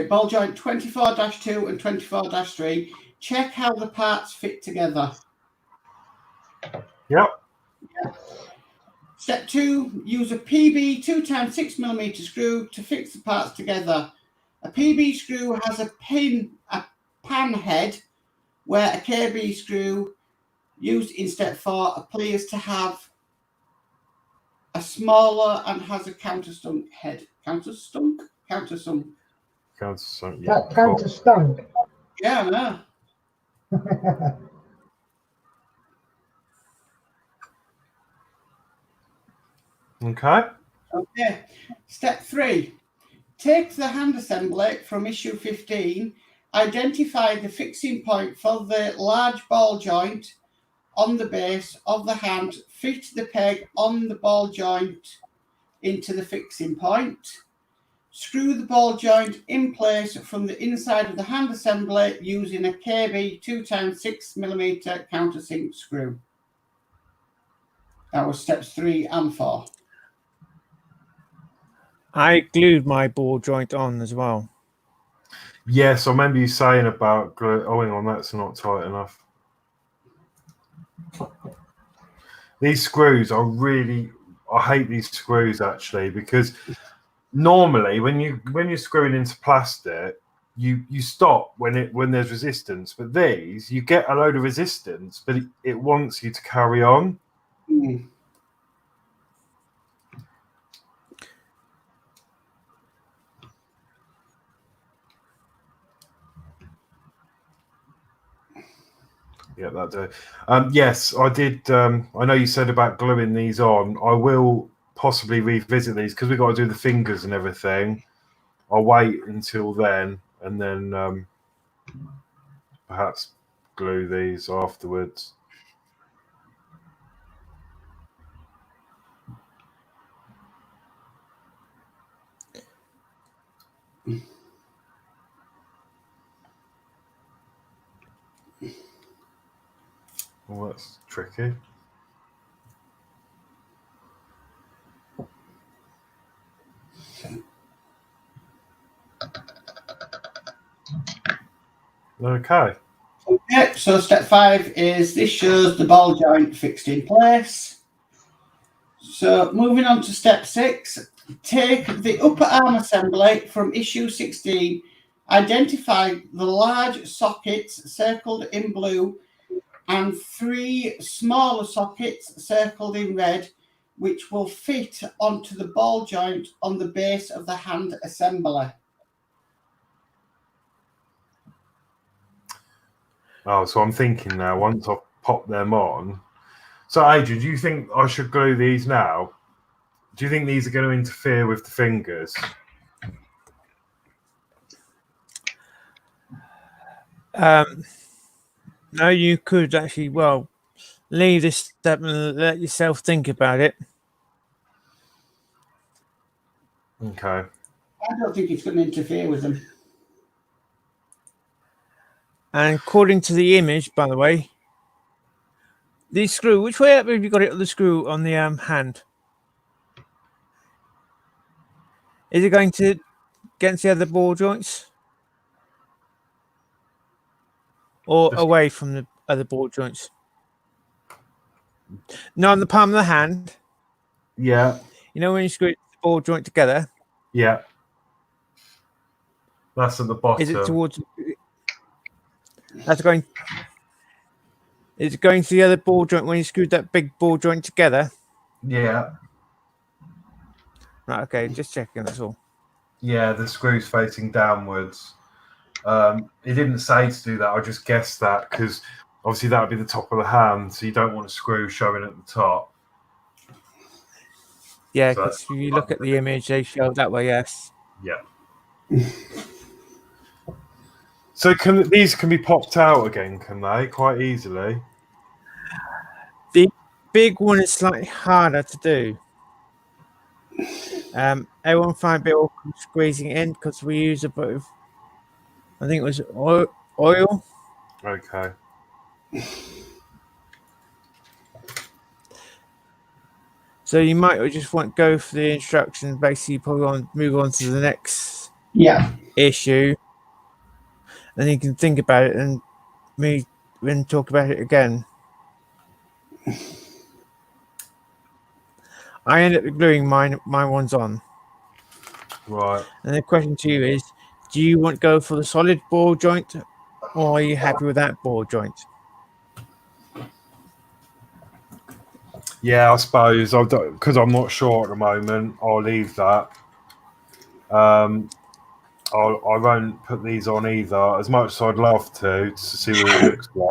ball joint 24-2 and 24-3. Check how the parts fit together. Yep. Step 2, use a PB 2 times 6mm screw to fix the parts together. A PB screw has a pan head, where a KB screw used in step 4 appears to have a smaller and has a countersunk head. Countersunk? Countersunk. Yeah. Counter stunk. Yeah, I know. Okay. Okay. Step 3. Take the hand assembly from issue 15. Identify the fixing point for the large ball joint on the base of the hand. Fit the peg on the ball joint into the fixing point. Screw the ball joint in place from the inside of the hand assembly using a KB 2 times 6mm countersink screw. That was steps 3 and 4. I glued my ball joint on as well. Yes, I remember you saying about glue. Oh, hang on, that's not tight enough. These screws are really. I hate these screws actually, because normally when you're screwing into plastic, you stop when there's resistance. But these, you get a load of resistance, but it wants you to carry on. Mm. Yeah, that do. Yes, I did. I know you said about gluing these on. I will possibly revisit these because we've got to do the fingers and everything. I'll wait until then, and then perhaps glue these afterwards. Well, that's tricky. Okay. Okay, so step 5 is this shows the ball joint fixed in place. So moving on to step 6, take the upper arm assembly from issue 16, identify the large sockets circled in blue and 3 smaller sockets circled in red, which will fit onto the ball joint on the base of the hand assembly. Oh, so I'm thinking now, once I've popped them on. So, Adrian, do you think I should glue these now? Do you think these are going to interfere with the fingers? No, you could actually, well, leave this step and let yourself think about it. Okay. I don't think it's going to interfere with them. And according to the image, by the way, the screw, which way up have you got it, the screw on the hand? Is it going to against the other ball joints? or Just- away from the other ball joints. Not on the palm of the hand. Yeah, You know when you screw the ball joint together, yeah. That's at the is it bottom. towards? That's going. Is it going to the other ball joint when you screwed that big ball joint together? Yeah, Right. Okay. Just checking. That's all. yeah. The screw's facing downwards. He didn't say to do that. I just guessed that because obviously that would be the top of the hand, so you don't want a screw showing at the top. Yeah, So- because if you look at the image, they show that way. Yes. Yeah. So these can be popped out again, can they? Quite easily. The big one is slightly harder to do. Everyone find a bit awkward squeezing it in because we use a bit of, I think it was oil. Okay. So you might just want to go for the instructions, basically probably move on to the next issue. And you can think about it and then talk about it again. I end up gluing my ones on. Right. And the question to you is, do you want to go for the solid ball joint or are you happy with that ball joint? Yeah, I suppose because I'm not sure at the moment. I'll leave that. I won't put these on either. As much as I'd love to see what it looks like.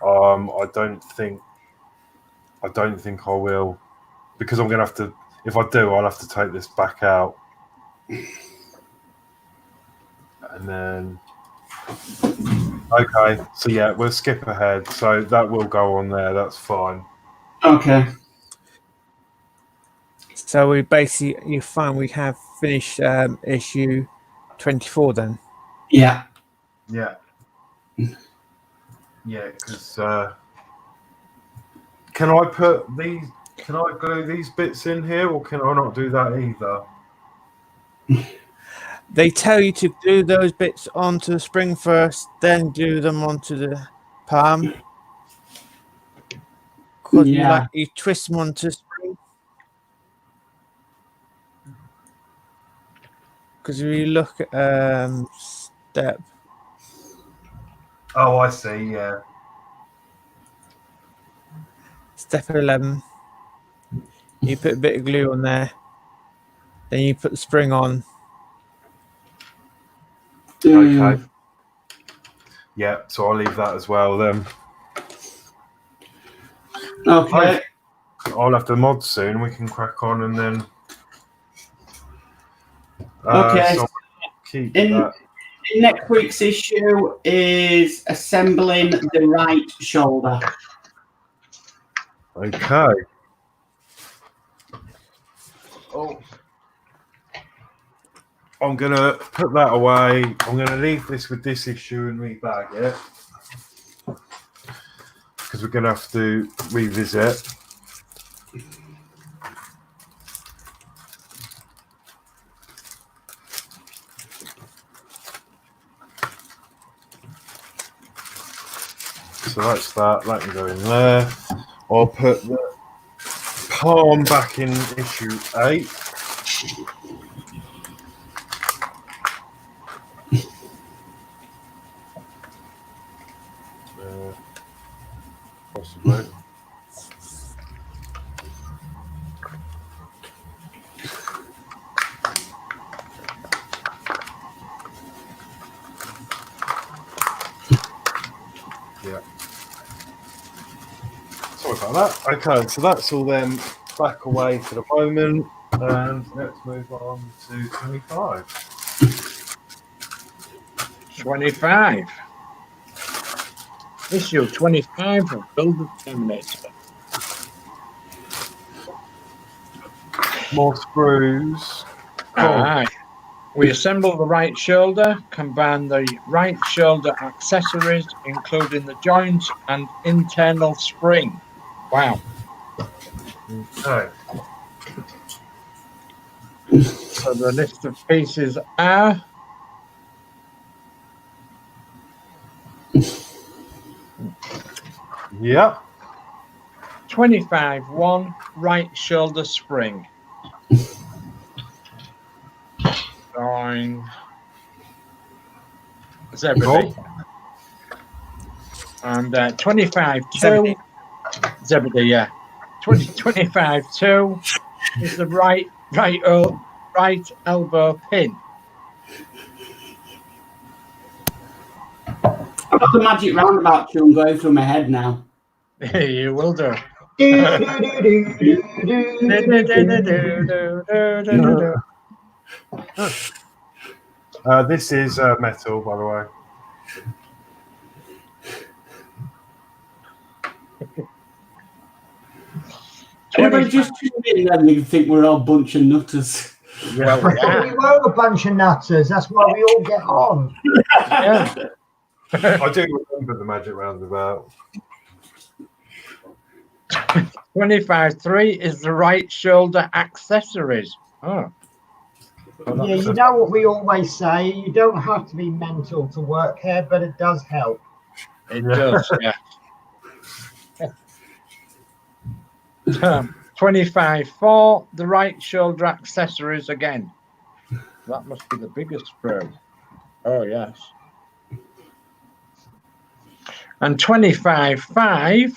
I don't think I will, because I'm gonna have to. If I do, I'll have to take this back out, and then. Okay, so yeah, we'll skip ahead. So that will go on there. That's fine. Okay. So we basically, you find we have finished issue 24 then. Yeah. Yeah. Yeah, because can I put these? Can I glue these bits in here, or can I not do that either? They tell you to glue those bits onto the spring first, then glue them onto the palm. Because you twist them onto the spring. Because if you look at step. Oh, I see. Yeah. Step 11. You put a bit of glue on there. Then you put the spring on. Okay. Yeah, so I'll leave that as well then. Okay. I'll have the mod soon. We can crack on and then. Okay. So keep In that. next week's issue is assembling the right shoulder. Okay. Oh. I'm gonna put that away. I'm gonna leave this with this issue and rebag it because we're gonna have to revisit. So that's that. That can go in there. I'll put the palm back in issue 8. Possibly. Yeah. Sorry about that. Okay, so that's all then back away for the moment, and let's move on to 25. 25. Issue 25 of Build the Terminator. More screws. Aye. We assemble the right shoulder, combine the right shoulder accessories, including the joints and internal spring. Wow. Okay. So the list of pieces are Yeah. 25-1, right shoulder spring. Going. Zebedee. And 25-2. Zebedee, yeah. 25-2 is the right elbow pin. I've got the magic roundabout tune going through my head now. You will do. This is metal, by the way. Everybody just tune in and you think we're all a bunch of nutters. Well, yeah. We were a bunch of nutters. That's why we all get on. Yeah. I do remember the magic roundabout. 25-3 is the right shoulder accessories. Oh. Yeah, you know what we always say, you don't have to be mental to work here, but it does help. It does, yeah. 25-4, the right shoulder accessories again. That must be the biggest screw. Oh, yes. And 25-5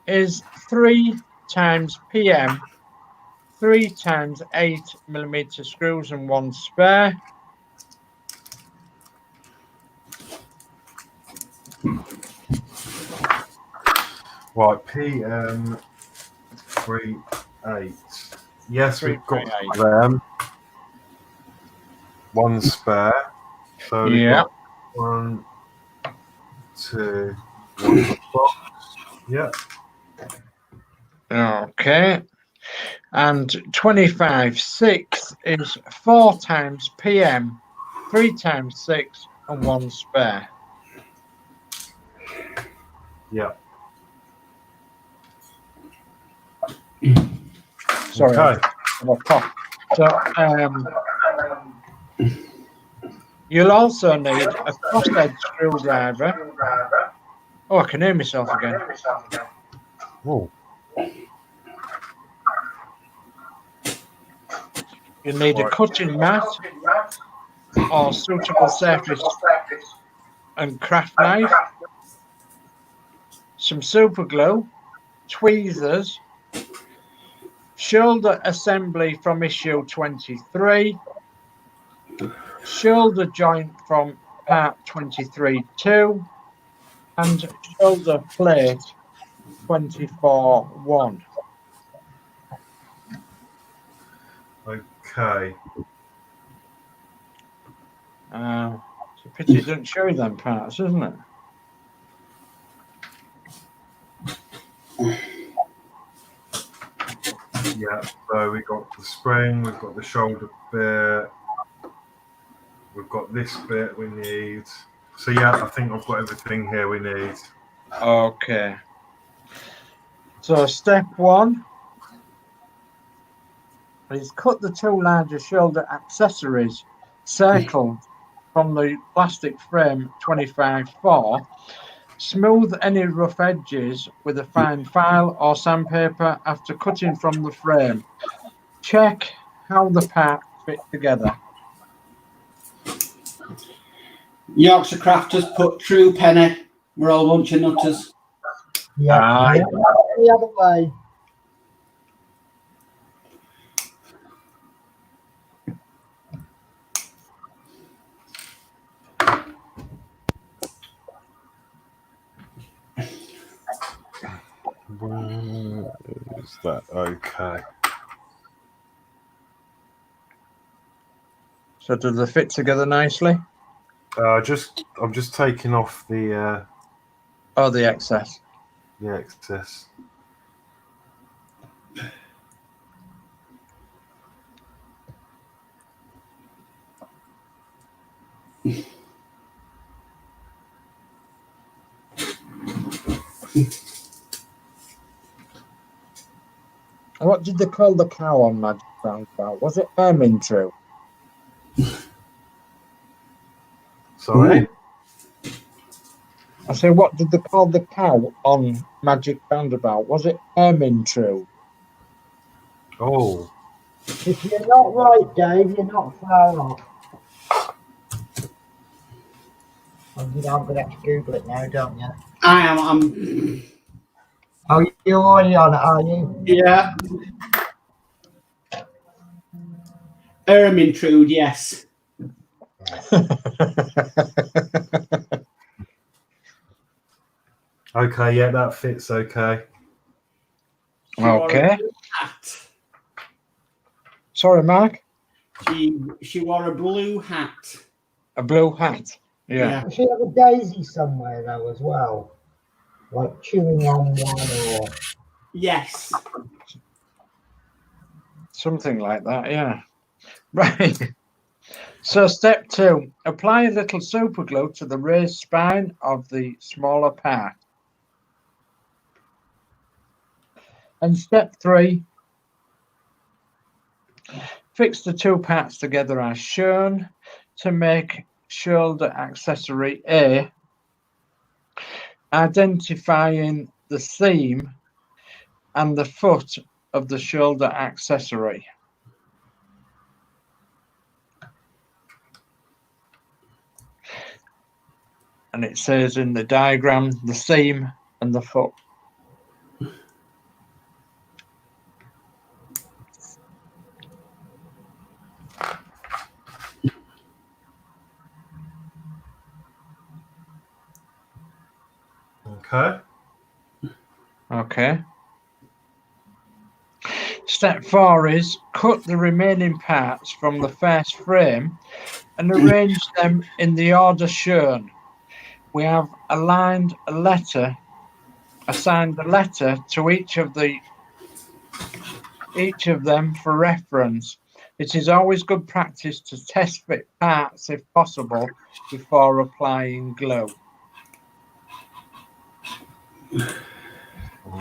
is 3 times PM, 3 times 8mm screws and 1 spare. Right, PM 3/8. Yes, we've got 3/8. them. 1 spare. So we've got 1, 2, 1 box. Yeah. Okay. And 25-6 is 4 times PM, 3 times 6 and 1 spare. Yeah. Sorry. Okay. So you'll also need a crosshead screwdriver. Oh, I can hear myself again. Oh. You need a cutting mat or suitable surface and craft knife, some super glue, tweezers, shoulder assembly from issue 23, shoulder joint from part 23-2, and shoulder plate 24-1. Okay. It's a pity it doesn't show you them parts, isn't it? Yeah, so we've got the spring, we've got the shoulder bit, we've got this bit we need. So yeah, I think I've got everything here we need. Okay. So step 1 is cut the 2 larger shoulder accessories circled from the plastic frame 25-4. Smooth any rough edges with a fine file or sandpaper after cutting from the frame. Check how the parts fit together. Yorkshire crafters put true penny. We're all a bunch of nutters. Yeah, the other way. Where is that? Okay. So do they fit together nicely? I'm just taking off the the excess. excess. What did they call the cow on Magic Roundabout? Was it Ermine True? Sorry. I say, what did they call the cow on Magic Roundabout? Was it Ermintrude? Oh. If you're not right, Dave, you're not far off. I'm going to have to Google it now, don't you? I am. Oh, you're already on it, are you? Yeah. Ermintrude, yes. Okay, yeah, that fits okay. Okay. Sorry, Mark? She wore a blue hat. A blue hat. Yeah. Does she have a daisy somewhere, though, as well? Like chewing on one or... Yes. Something like that, yeah. Right. So step 2, apply a little super glue to the raised spine of the smaller part. And step 3, fix the 2 parts together as shown to make shoulder accessory A, identifying the seam and the foot of the shoulder accessory. And it says in the diagram, the seam and the foot. Okay. Okay. Step 4 is cut the remaining parts from the first frame and arrange them in the order shown. We have assigned a letter to each of them for reference. It is always good practice to test fit parts if possible before applying glue.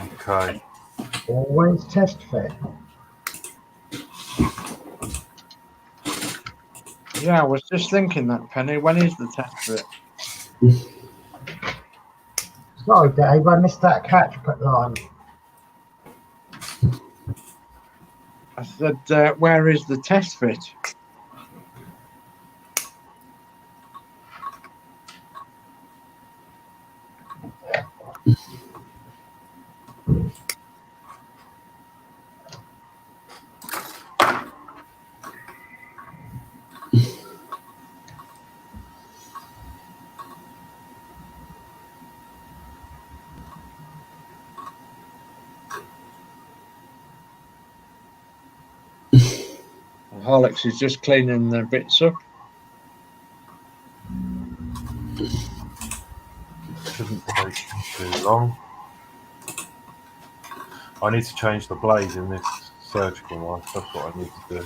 Okay. Always test fit. Yeah, I was just thinking that, Penny. When is the test fit? Sorry, Dave, I missed that catch put line. I said, where is the test fit? Horlicks is just cleaning the bits up. Shouldn't take too long. I need to change the blade in this surgical one. That's what I need to do.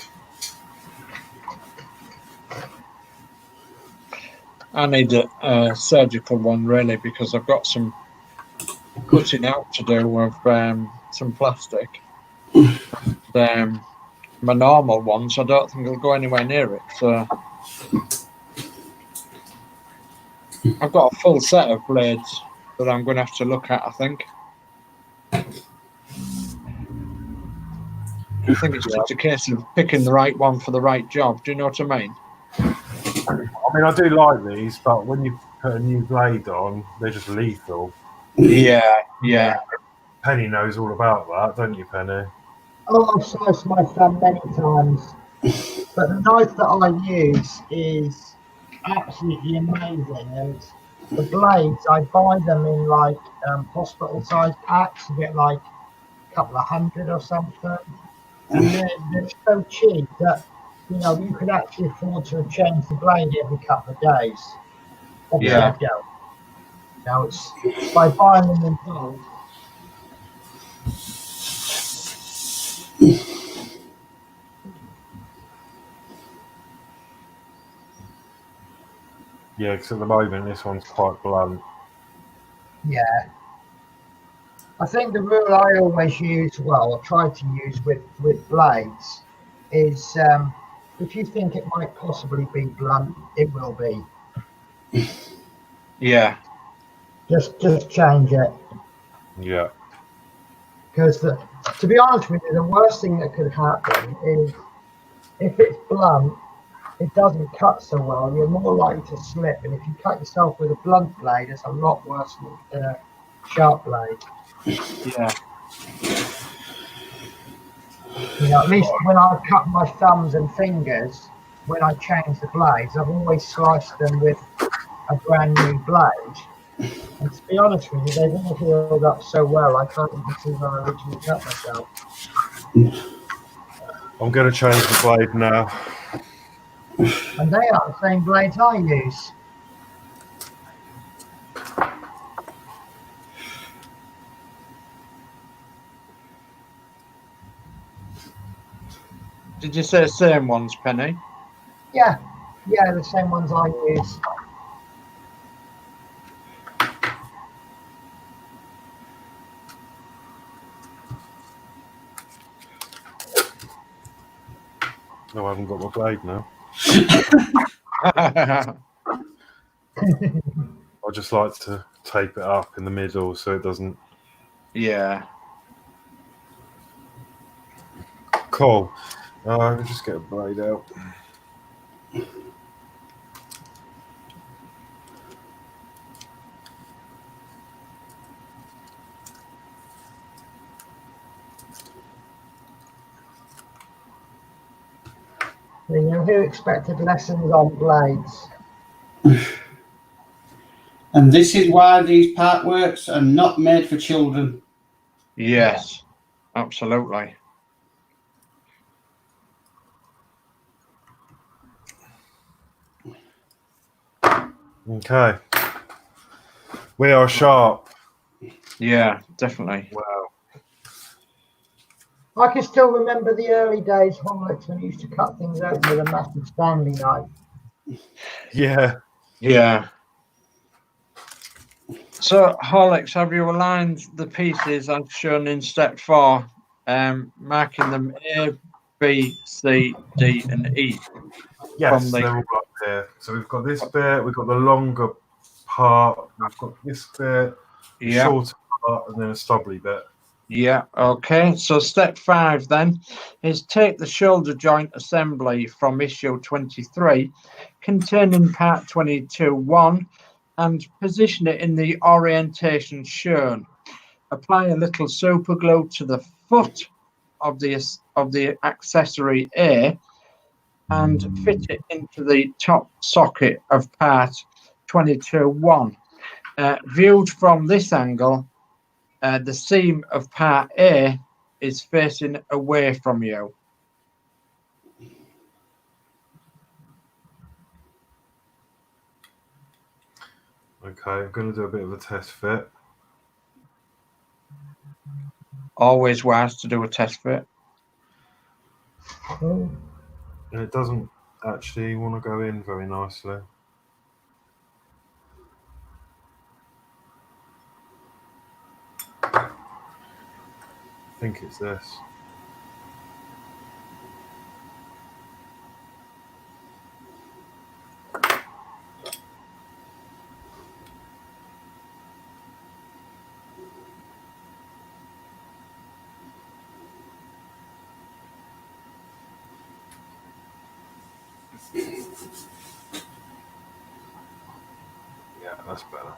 I need a surgical one, really, because I've got some cutting out to do with some plastic. My normal ones, I don't think it'll go anywhere near it. So I've got a full set of blades that I'm going to have to look at, I think. I think it's just a case of picking the right one for the right job. Do you know what I mean? I mean, I do like these, but when you put a new blade on, they're just lethal. Yeah. Penny knows all about that, don't you, Penny? Oh, I've sliced my thumb many times. But the knife that I use is absolutely amazing. And the blades, I buy them in like hospital-sized packs. You get like a couple of hundred or something. And they're so cheap that, you know, you could actually afford to change the blade every couple of days. Obviously, I don't. Now it's by buying them in bulk. Yeah, because at the moment this one's quite blunt. Yeah. I think the rule I always use, well, I try to use with blades, is if you think it might possibly be blunt, it will be. Yeah. Just change it. Yeah. Because to be honest with you, the worst thing that could happen is if it's blunt, it doesn't cut so well. You're more likely to slip, and if you cut yourself with a blunt blade, it's a lot worse than a sharp blade. Yeah. You know, at least when I've cut my thumbs and fingers, when I change the blades, I've always sliced them with a brand new blade. And to be honest with you, they've all healed up so well, I can't even see when I originally cut myself. I'm going to change the blade now. And they are the same blades I use. Did you say same ones, Penny? Yeah, the same ones I use. No, I haven't got my blade now. I just like to tape it up in the middle so it doesn't. Yeah. Cool. I'll just get a blade out. You know, who expected lessons on blades? And this is why these part works are not made for children. Yes, absolutely. Okay. We are sharp. Yeah, definitely. Wow. I can still remember the early days, Horlicks, when you used to cut things open with a massive Stanley knife. Yeah. Yeah. So, Horlicks, have you aligned the pieces as shown in step 4, marking them A, B, C, D, and E? Yes, they're all up there. So we've got this bit, we've got the longer part, we've got this bit, the shorter part, and then a stubbly bit. Yeah, okay. So step 5 then is take the shoulder joint assembly from issue 23, containing part 22.1, and position it in the orientation shown. Apply a little super glue to the foot of the accessory A and fit it into the top socket of part 22.1. Viewed from this angle, the seam of part A is facing away from you. Okay, I'm going to do a bit of a test fit. Always wise to do a test fit. And it doesn't actually want to go in very nicely. I think it's this. Yeah, that's better.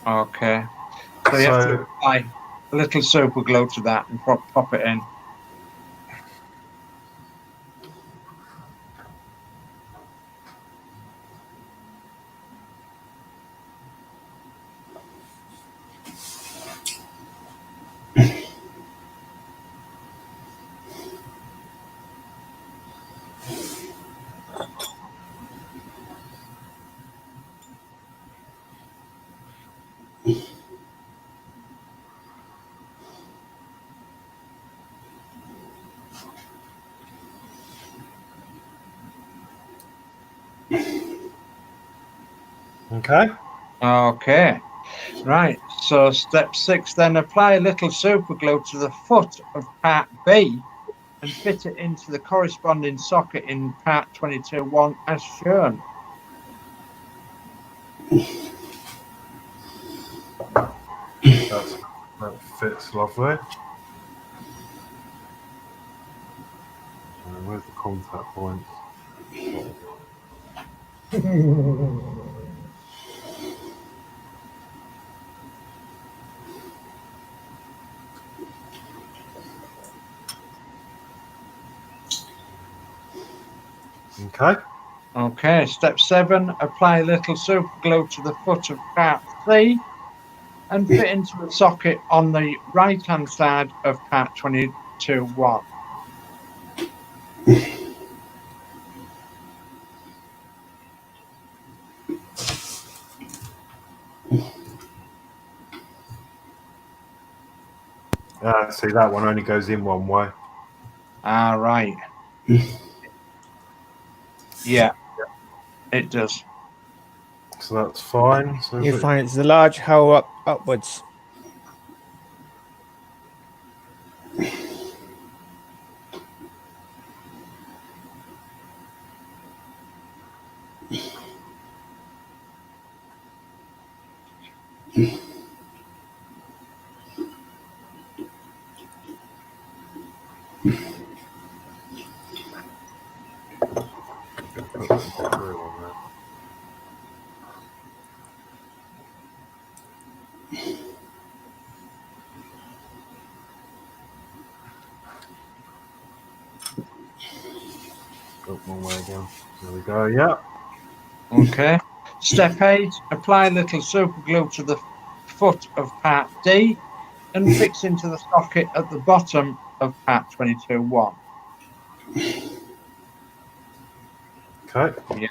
Okay. So you have to apply a little super glue to that and pop it in. Okay. Okay. Right. So step 6 then, apply a little super glue to the foot of part B and fit it into the corresponding socket in part 22.1 as shown. That fits lovely. Where's the contact point? Okay. Okay, step 7, apply a little super glue to the foot of part C and fit into the socket on the right hand side of part 22.1. See, that one only goes in one way. Ah, right. Yeah, it does. So that's fine. So You find it's a large hole upwards. Oh, wrong way again. There we go. Yeah. Okay. Step 8, apply a little super glue to the foot of part D and fix into the socket at the bottom of part 22.1. Okay. Yeah.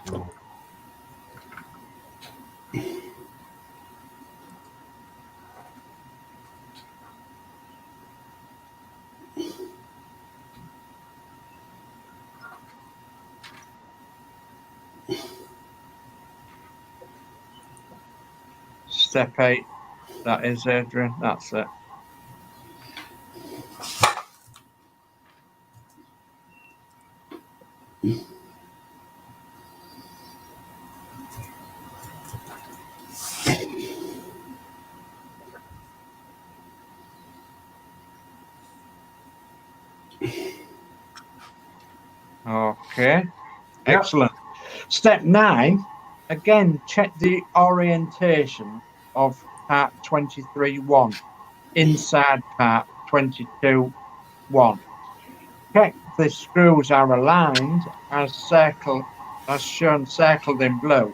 Step 8, that is, Adrian, that's it. Okay, excellent. Step 9, again, check the orientation of part 23.1 inside part 22.1. Check the screws are aligned as shown circled in blue.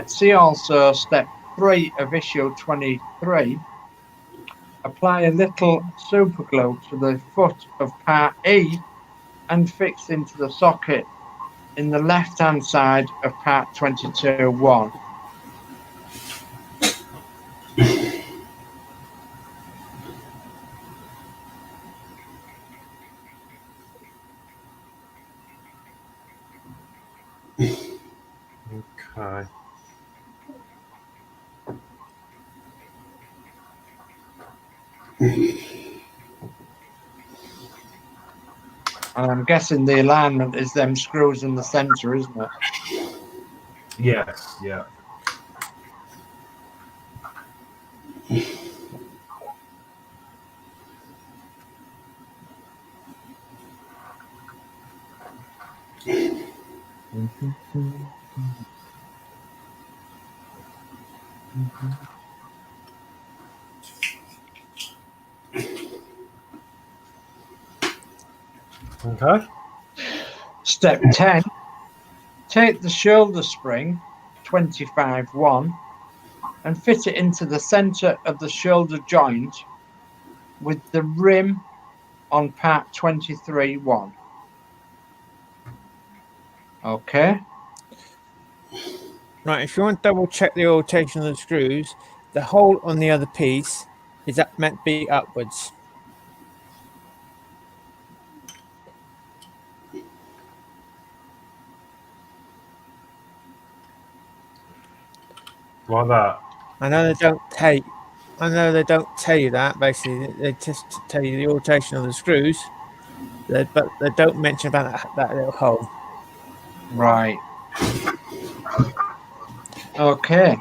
See also step 3 of issue 23. Apply a little super glue to the foot of part E and fix into the socket in the left hand side of part 22.1. Okay. And I'm guessing the alignment is them screws in the center, isn't it? Yes. Yeah. Okay. Step 10, take the shoulder spring 25.1 and fit it into the center of the shoulder joint with the rim on part 23.1. Okay. Right, if you want to double check the orientation of the screws, the hole on the other piece is that meant to be upwards. Like that. I know they don't tell you that. Basically, they just tell you the orientation of the screws, but they don't mention about that little hole. Right. Okay.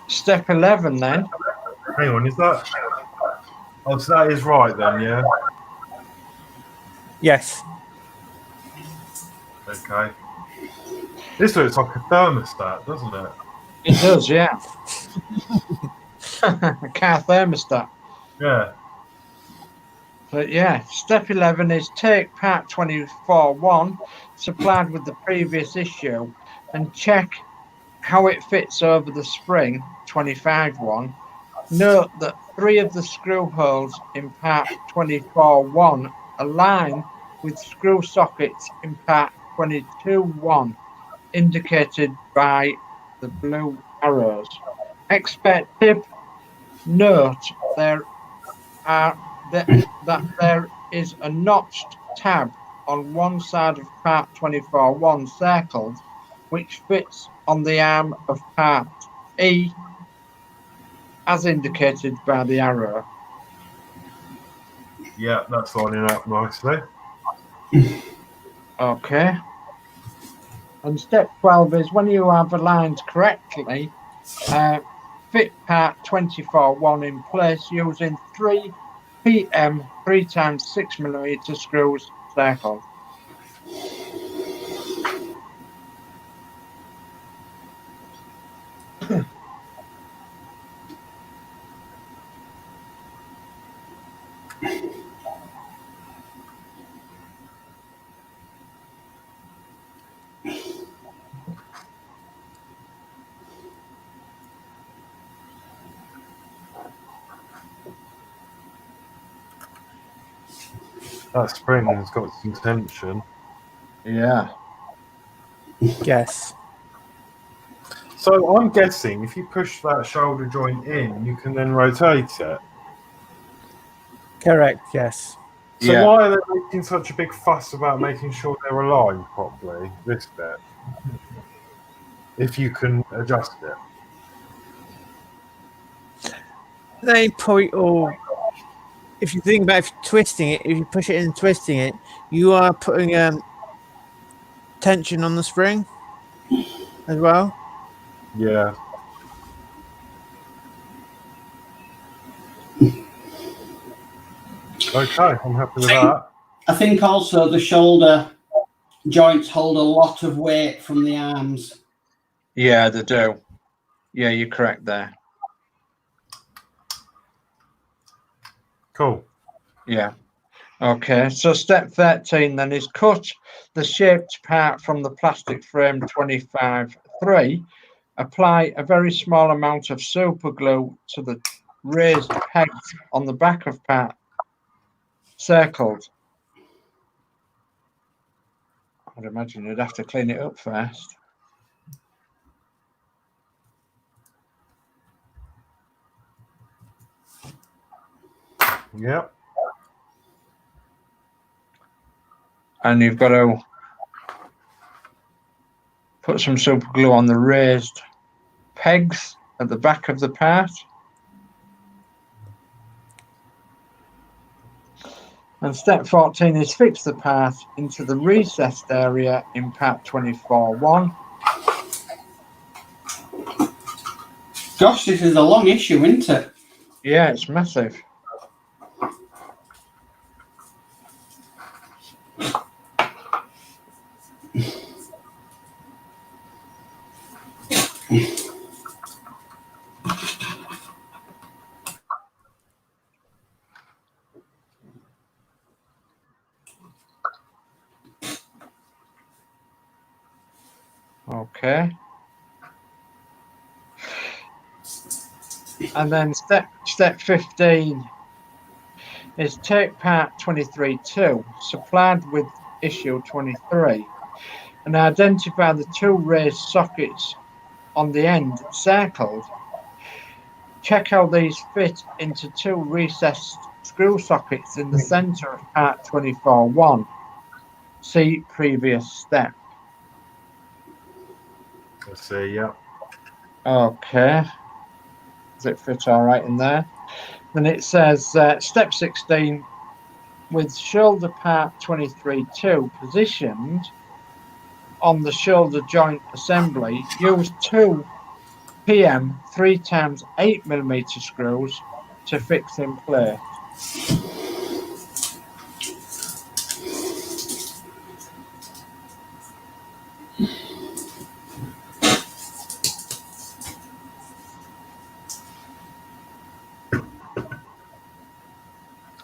Step 11 then. Hang on, is that? Oh, so that is right then, yeah. Yes. Okay. This looks like a thermostat, doesn't it? It does, yeah. A car thermostat. Yeah. But yeah, step 11 is take part 24.1 supplied with the previous issue and check how it fits over the spring 25.1. Note that 3 of the screw holes in part 24.1 align with screw sockets in part 22.1, indicated by the blue arrows. Expert tip: note that there is a notched tab on one side of part 24.1 circled, which fits on the arm of part E as indicated by the arrow. Yeah, that's lining up nicely. Okay. And step 12 is when you have aligned correctly, fit part 24.1 in place using 3 PM 3x6mm screws circled. That spring has got some tension. Yeah. Yes. So I'm guessing if you push that shoulder joint in, you can then rotate it. Correct. Yes. So Yeah. why are they making such a big fuss about making sure they're aligned properly, this bit? If you can adjust it. They probably all. If you think about twisting it, if you push it in and twisting it, you are putting tension on the spring as well. Yeah. Okay, I'm happy with that. I think also the shoulder joints hold a lot of weight from the arms. Yeah, they do. Yeah, you're correct there. Cool. Yeah. Okay, so step 13 then is cut the shaped part from the plastic frame 25.3. Apply a very small amount of super glue to the raised pegs on the back of part circled. I'd imagine you'd have to clean it up first. Yep. And you've got to put some super glue on the raised pegs at the back of the part. And step 14 is fix the part into the recessed area in part 24.1. Gosh, this is a long issue, isn't it? Yeah, it's massive. Okay. And then step 15 is take part 23.2 supplied with issue 23 and identify the 2 raised sockets on the end circled. Check how these fit into 2 recessed screw sockets in the center of part 24.1. See previous step. Let's see, yeah. Okay. Does it fit all right in there? Then it says step 16 with shoulder part 23.2 positioned on the shoulder joint assembly, use 2 PM 3x8mm screws to fix in place.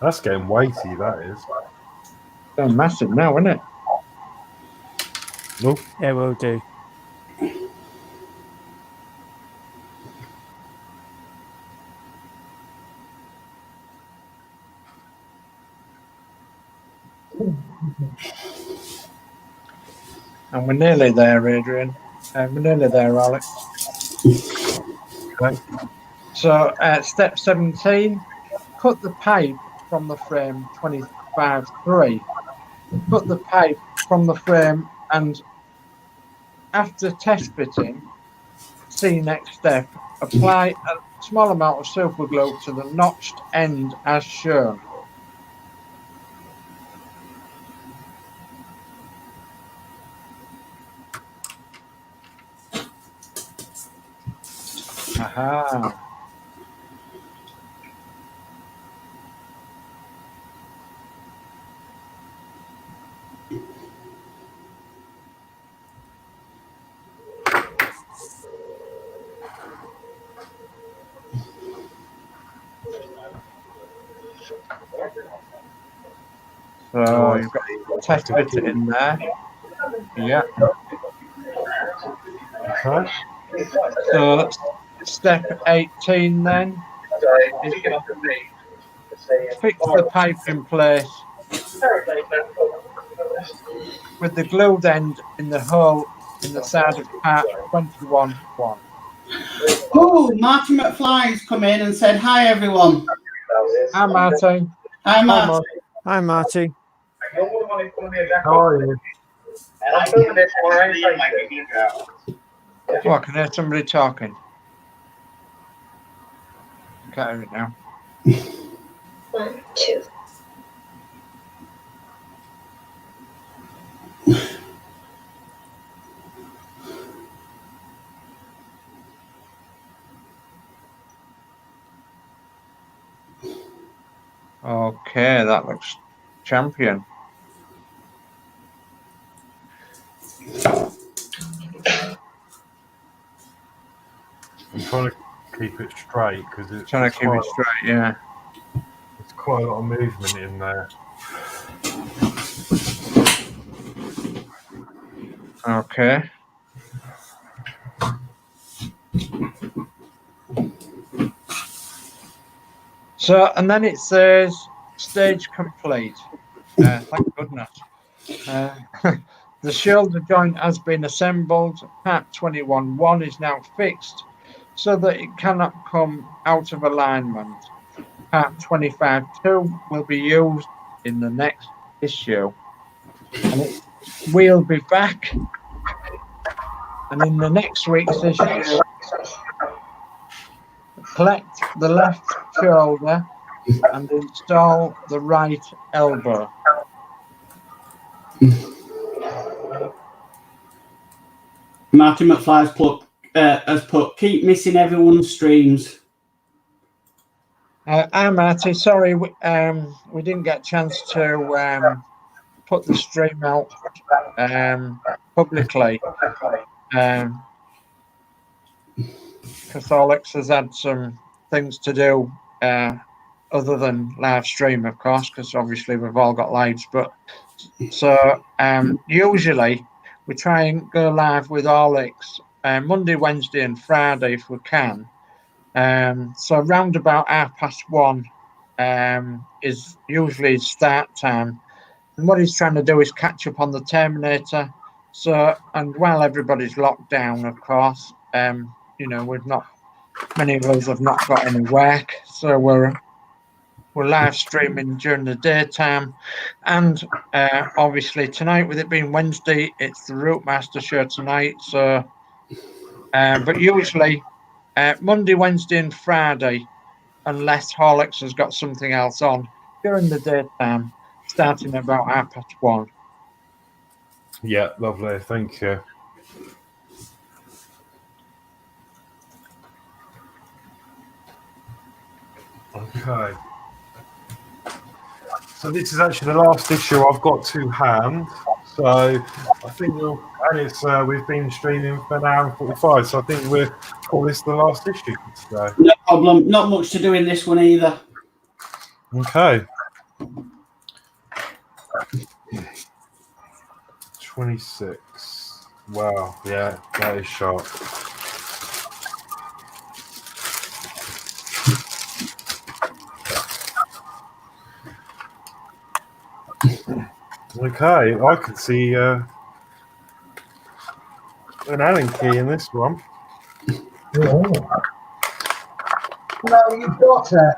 That's getting weighty, that is. They're massive now, isn't it? Oh, Yeah, will do. And we're nearly there, Adrian. We're nearly there, Alex. okay. So, step 17, cut the pipe from the frame 25/3. Cut the pipe from the frame, and after test fitting, see next step, apply a small amount of super glue to the notched end as shown. Aha. So you've got test fit it in there. Yeah. Okay. So step 18 then is fix the pipe in place with the glued end in the hole in the side of part 21/1. Oh, Marty McFly's come in and said, hi, everyone. Hi, Martin. Hi, Marty. Hi, Marty. How are you? Oh, I can hear somebody talking. I can't hear it now. 1, 2. Okay, that looks champion. I'm trying to keep it straight because it's Trying to keep it straight, yeah. There's quite a lot of movement in there. Okay. So, and then it says stage complete. Thank goodness. The shoulder joint has been assembled. Part 21/1 is now fixed so that it cannot come out of alignment. Part 25/2 will be used in the next issue. And we'll be back. And in the next week's issue, collect the left shoulder and install the right elbow. Marty McFly has put, keep missing everyone's streams. I'm Marty. Sorry, we didn't get a chance to put the stream out publicly. Because Horlicks has had some things to do other than live stream, of course, because obviously we've all got lives. But so usually we try and go live with Horlicks Monday, Wednesday, and Friday if we can. So around about 1:30 is usually start time. And what he's trying to do is catch up on the Terminator. So, and while everybody's locked down, of course, we've not, many of us have not got any work. So we're live streaming during the daytime. And obviously tonight, with it being Wednesday, it's the Routemaster show tonight. So, but usually Monday, Wednesday, and Friday, unless Horlicks has got something else on during the daytime, starting about 1:30. Yeah, lovely. Thank you. Okay. So this is actually the last issue I've got to hand. So I think we've been streaming for an hour and 45. So I think we'll call this the last issue for today. No problem. Not much to do in this one either. Okay. 26. Wow. Yeah, that is sharp. Okay, I can see an Allen key in this one. Oh. No, you've got it.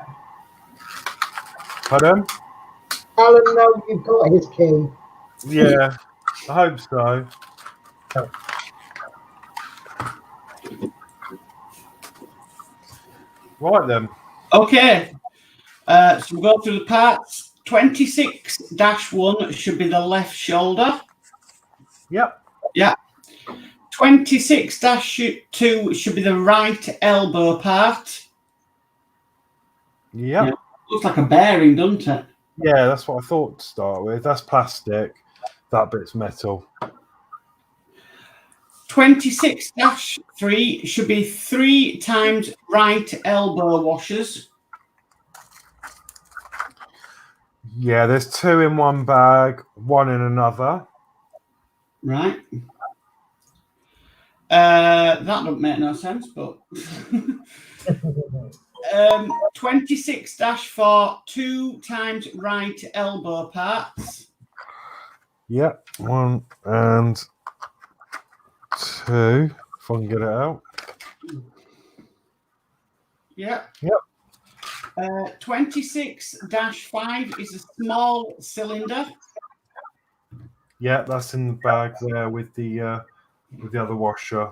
Pardon? Alan, no, you've got his key. Yeah, I hope so. Right then. Okay. So we'll go through the parts. 26-1 should be the left shoulder. Yep. Yeah. 26-2 should be the right elbow part. Yep. Yeah. Looks like a bearing, doesn't it? Yeah, that's what I thought to start with. That's plastic. That bit's metal. 26-3 should be 3 times right elbow washers. Yeah, there's 2 in one bag, 1 in another. Right. That doesn't make no sense, but 26-4, 2 times right elbow parts. Yep, 1 and 2. If I can get it out. Yep. Yep. 26-5 is a small cylinder. Yeah, that's in the bag there with the other washer.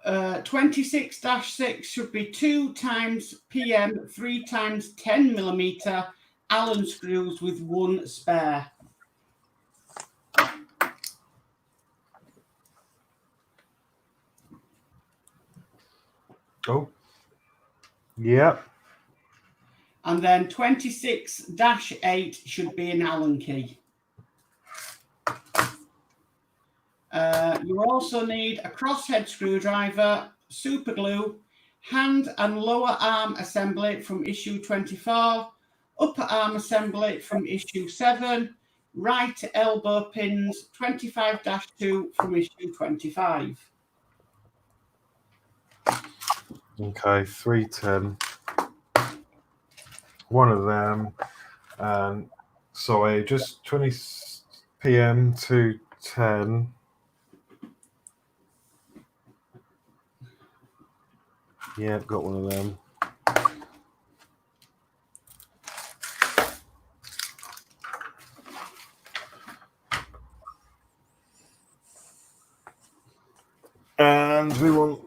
26-6 should be 2 times PM, 3 times 10mm Allen screws with 1 spare. Oh. Yep. And then 26-8 should be an Allen key. You also need a crosshead screwdriver, super glue, hand and lower arm assembly from issue 24, upper arm assembly from issue 7, right elbow pins 25-2 from issue 25. Okay, 310. 1 of them. And sorry, just 20 PM to 10. Yeah, got 1 of them. And we want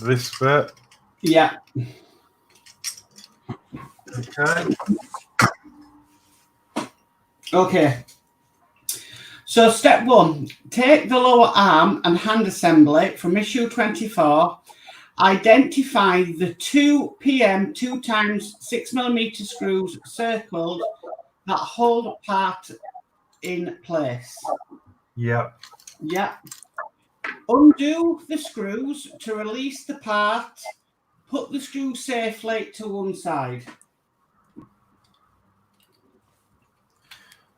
this bit. Yeah. Okay. Okay. So step 1, take the lower arm and hand assembly from issue 24. Identify the 2 PM 2 times 6mm screws circled that hold part in place. Yeah. Yeah. Undo the screws to release the part. Put the screw safely to one side.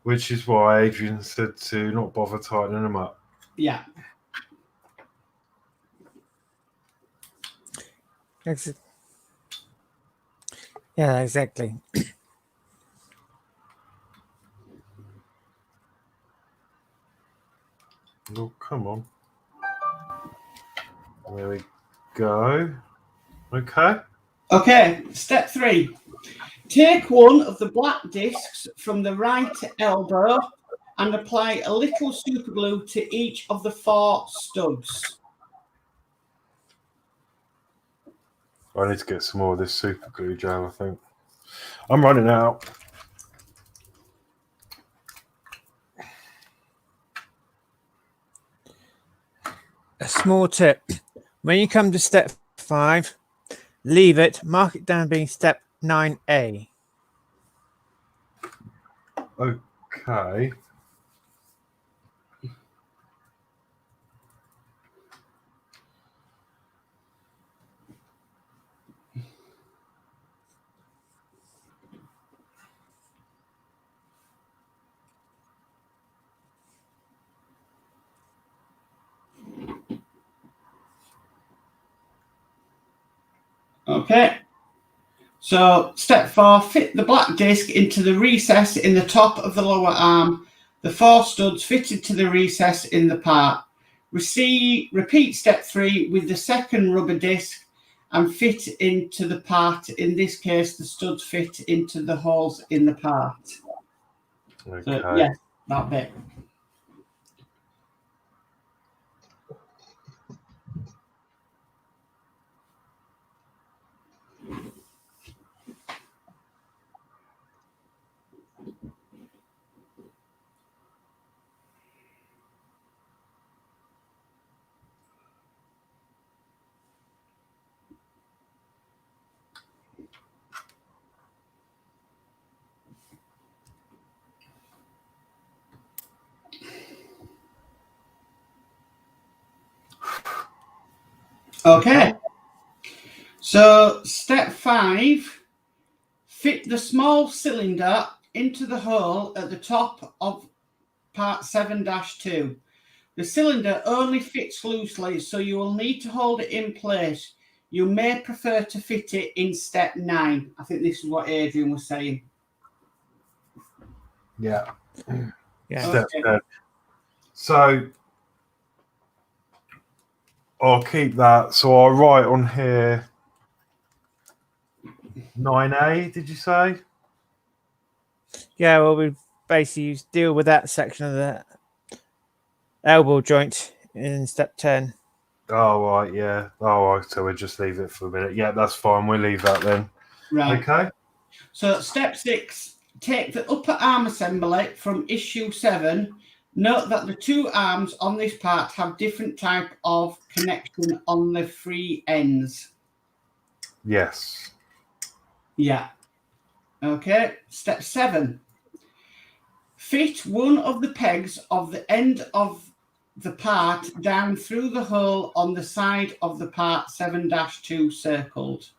Which is why Adrian said to not bother tightening them up. Yeah. Yeah, exactly. Oh, come on. There we go. Okay. Okay, step 3. Take one of the black discs from the right elbow and apply a little super glue to each of the 4 studs. I need to get some more of this super glue jam, I think. I'm running out. A small tip. When you come to step 5, leave it, mark it down being step 9A. Okay. Okay. So step 4, fit the black disc into the recess in the top of the lower arm. The 4 studs fitted to the recess in the part. Repeat step 3 with the second rubber disc and fit into the part. In this case, the studs fit into the holes in the part. Okay. So, yes, that bit. Okay. So step 5, fit the small cylinder into the hole at the top of part 7-2. The cylinder only fits loosely, so you will need to hold it in place. You may prefer to fit it in step 9. I think this is what Adrian was saying. Yeah. Yeah. Step 10. So I'll keep that. So I'll write on here 9A, did you say? Yeah, well, we basically deal with that section of the elbow joint in step 10. Oh, right, yeah. Oh, right, so we'll just leave it for a minute. Yeah, that's fine. We'll leave that then. Right. Okay. So step 6, take the upper arm assembly from issue 7. Note that the 2 arms on this part have different type of connection on the 3 ends. Yes. Yeah. Okay. Step 7. Fit one of the pegs of the end of the part down through the hole on the side of the part 7-2 circled.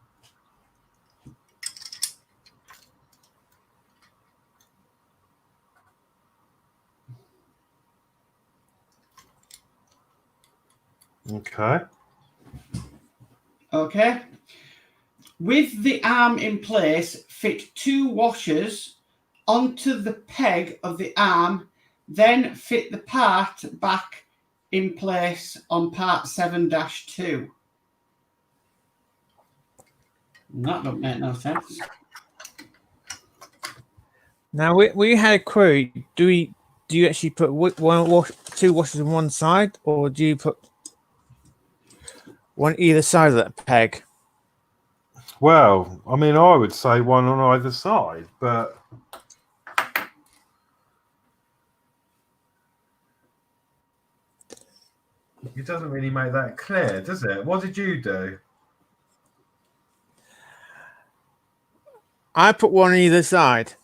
Okay. Okay. With the arm in place, fit 2 washers onto the peg of the arm, then fit the part back in place on part 7-2. That don't make no sense. Now, we had a query. Do you actually put 2 washers on one side, or do you put one either side of that peg? Well, I mean, I would say one on either side, but it doesn't really make that clear, does it? What did you do? I put one on either side.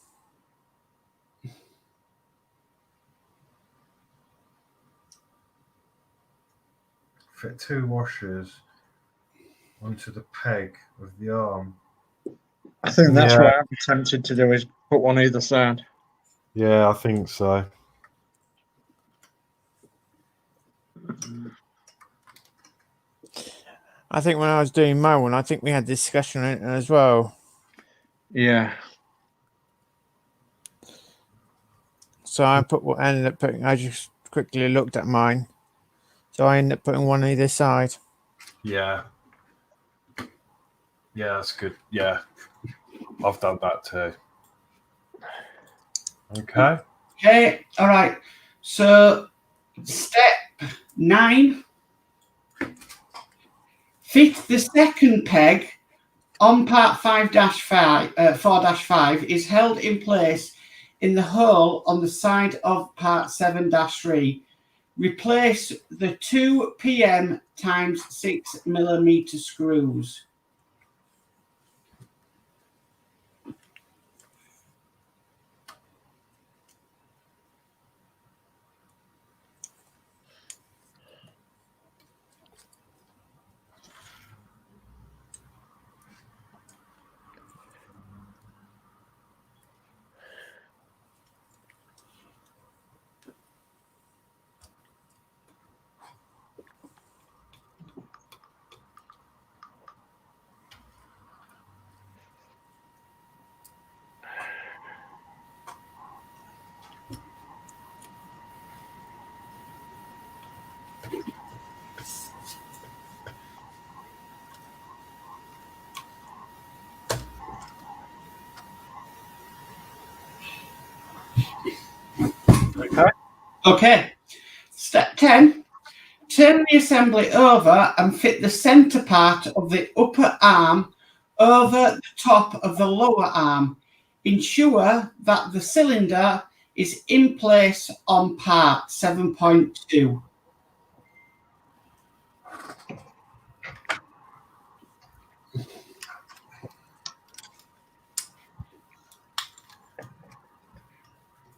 Fit 2 washers onto the peg of the arm. I think that's what I'm tempted to do, is put one either side. Yeah, I think so. I think when I was doing my one, I think we had discussion on it as well. Yeah. So I I just quickly looked at mine. So I ended up putting one on either side. Yeah. Yeah, that's good. Yeah. I've done that too. Okay. Okay, all right. So step 9. Fit the second peg on part 4-5 is held in place in the hole on the side of part 7-3. Replace the 2 PM times 6mm screws. Okay. Step 10. Turn the assembly over and fit the centre part of the upper arm over the top of the lower arm. Ensure that the cylinder is in place on part 7.2.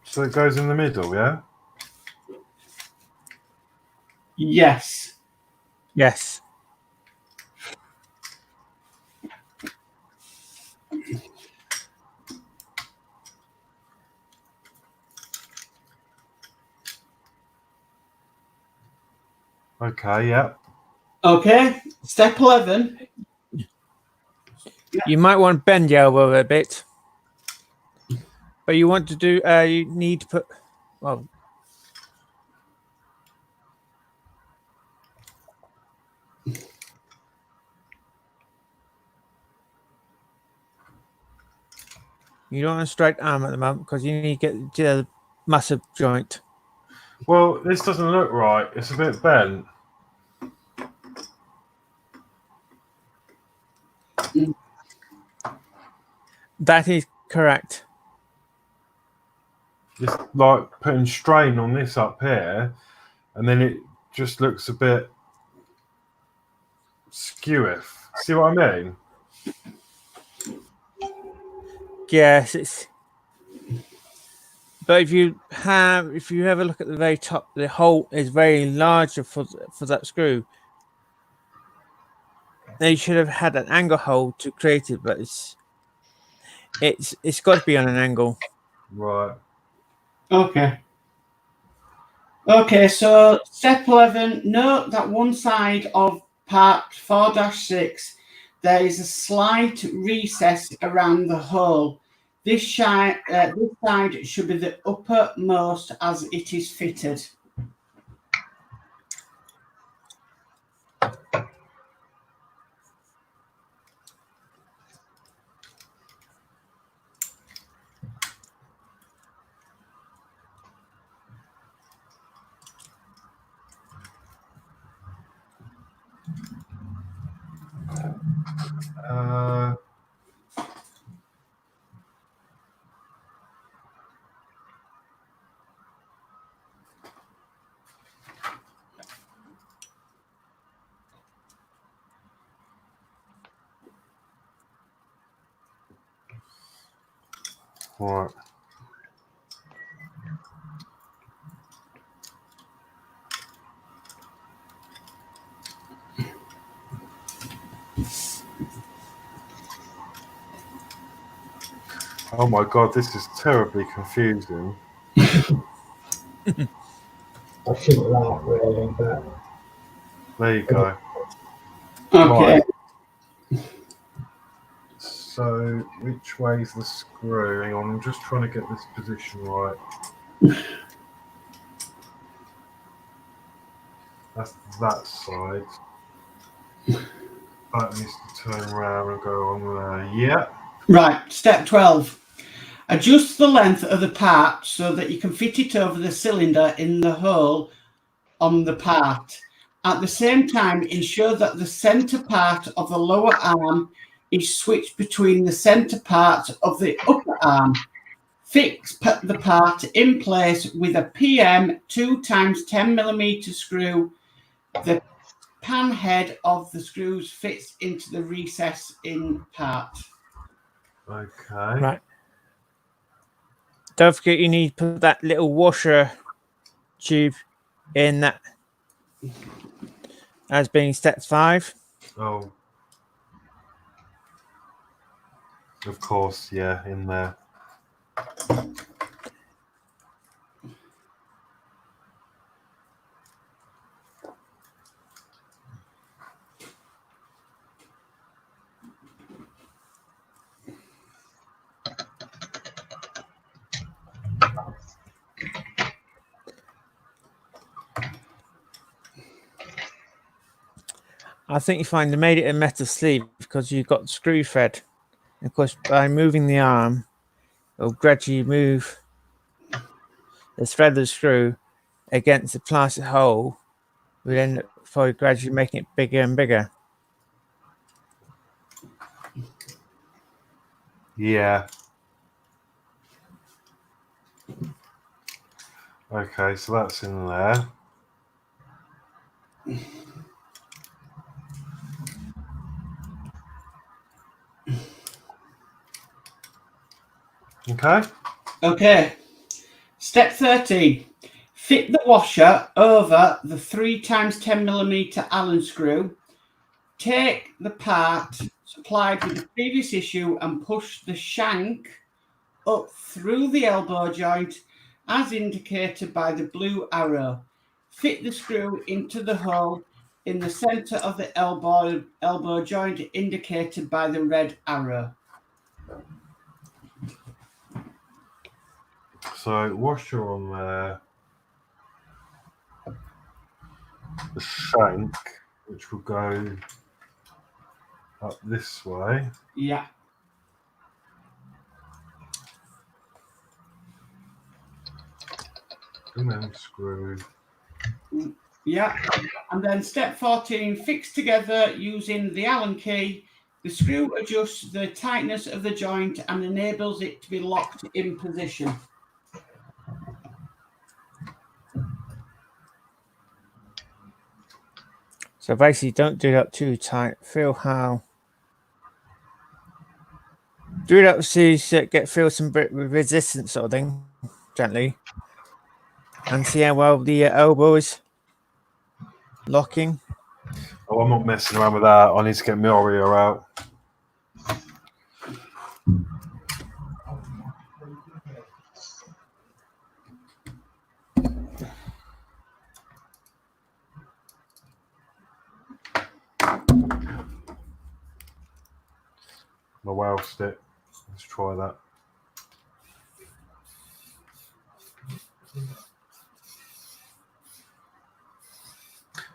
So it goes in the middle, yeah? Yes. Yes. Okay, yeah. Okay. Step 11. You might want to bend your elbow a bit. But you want to do, you need to put, well, you don't want a straight arm at the moment because you need to get the massive joint. Well, this doesn't look right. It's a bit bent. That is correct. It's like putting strain on this up here, and then it just looks a bit skewiff. See what I mean? Yes, it's. But if you have a look at the very top, the hole is very larger for that screw. They should have had an angle hole to create it, but it's got to be on an angle. Right. Okay. Okay, so step 11, note that one side of part 4-6, there is a slight recess around the hole. This side should be the uppermost as it is fitted. Right. Oh my god, this is terribly confusing. I shouldn't laugh really, but There you go. Okay. Right. So, which way's the screw? Hang on, I'm just trying to get this position right. That's that side. That needs to turn around and go on there. Yeah. Right, step 12. Adjust the length of the part so that you can fit it over the cylinder in the hole on the part. At the same time, ensure that the centre part of the lower arm is switched between the centre part of the upper arm. Fix the part in place with a PM 2 times 10mm screw. The pan head of the screws fits into the recess in part. Okay. Right. Don't forget you need to put that little washer tube in that as being step 5. Oh. Of course, yeah, in there. I think you find they made it a metal sleeve because you've got the screw thread. And of course, by moving the arm, it'll gradually move the thread of the screw against the plastic hole, will end up probably gradually making it bigger and bigger. Yeah. Okay, so that's in there. Okay. Okay. Step 13. Fit the washer over the 3 times 10mm Allen screw. Take the part supplied with the previous issue and push the shank up through the elbow joint as indicated by the blue arrow. Fit the screw into the hole in the center of the elbow joint indicated by the red arrow. So washer on there. The shank, which will go up this way. Yeah. And then screw. Yeah. And then step 14, fix together using the Allen key. The screw adjusts the tightness of the joint and enables it to be locked in position. So basically, don't do that too tight. Feel how. Do it up so you feel some resistance sort of thing, gently. And see how well the elbow is locking. Oh, I'm not messing around with that. I need to get my Oreo out. My wow stick. Let's try that.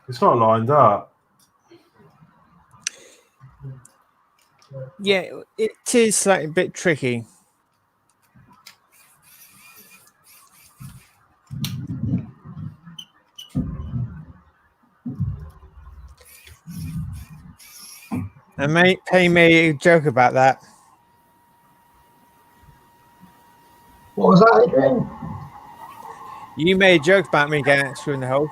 It's not lined up. Yeah, it is slightly a bit tricky. And mate, Penny made a joke about that. What was that, Adrian? You made a joke about me getting that screw in the hole.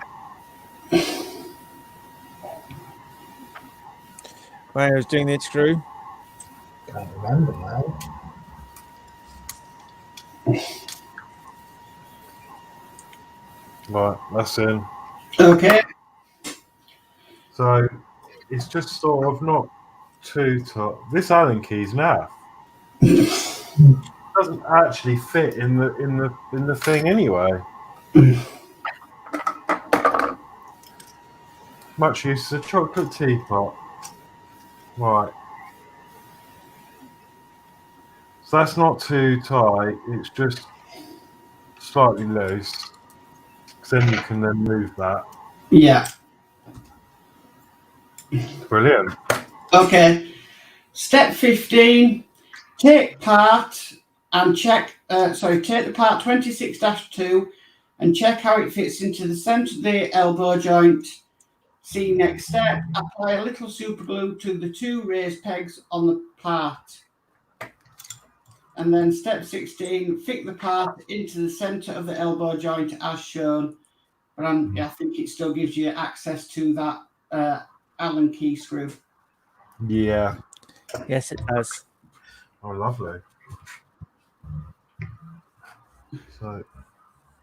When I was doing the screw. Can't remember now. Right, that's in. Okay. So it's just sort of not too tight. This Allen key's naff. Doesn't actually fit in the thing anyway. Much use as a chocolate teapot. Right. So that's not too tight. It's just slightly loose. Because then you can then move that. Yeah. Brilliant. Okay. Step 15. Take part and check. Take the part 26-2 and check how it fits into the center of the elbow joint. See next step. Apply a little super glue to the 2 raised pegs on the part. And then step 16, fit the part into the centre of the elbow joint as shown. But I think it still gives you access to that Allen key screw. Yeah. Yes, it does. Oh, lovely. So,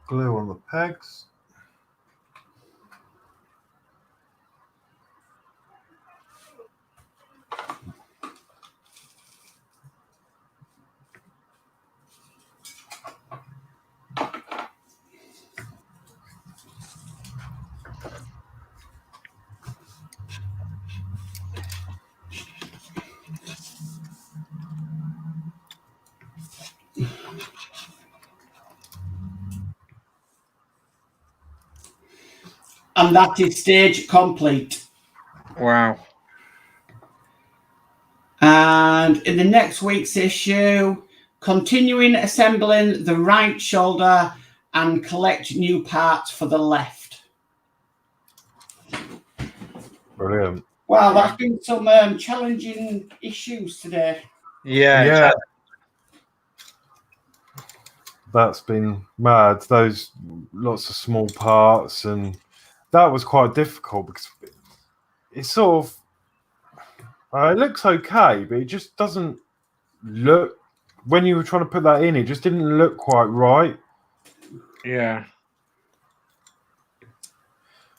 glue on the pegs. And that is stage complete. Wow. And in the next week's issue, continuing assembling the right shoulder and collect new parts for the left. Brilliant. Wow, that's been some challenging issues today. Yeah. That's been mad. Those lots of small parts, and that was quite difficult because it's sort of it looks okay, but it just doesn't look. When you were trying to put that in, it just didn't look quite right. Yeah.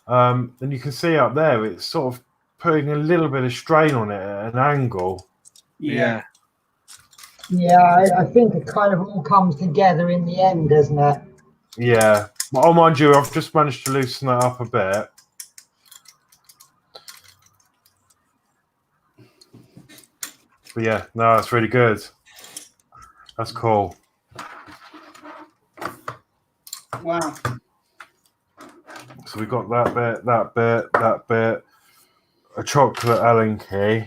And you can see up there, it's sort of putting a little bit of strain on it at an angle. Yeah. Yeah, I think it kind of all comes together in the end, doesn't it? Yeah. Oh, mind you, I've just managed to loosen that up a bit. But yeah, no, that's really good. That's cool. Wow. So we got that bit, that bit, a chocolate Allen key.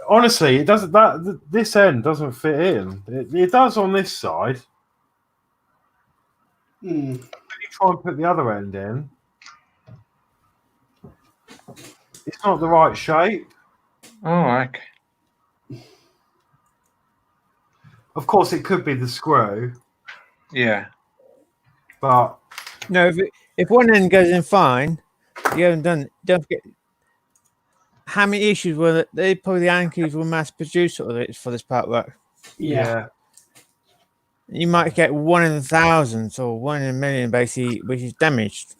Honestly, it doesn't. This end doesn't fit in. It does on this side. When you try and put the other end in, it's not the right shape. Oh, okay. Of course, it could be the screw. Yeah. But no, if one end goes in fine, you haven't done. Don't forget how many issues were that? They probably the Allen keys were mass produced for this part work. Yeah. You might get 1 in 1,000 or 1 in 1,000,000, basically, which is damaged.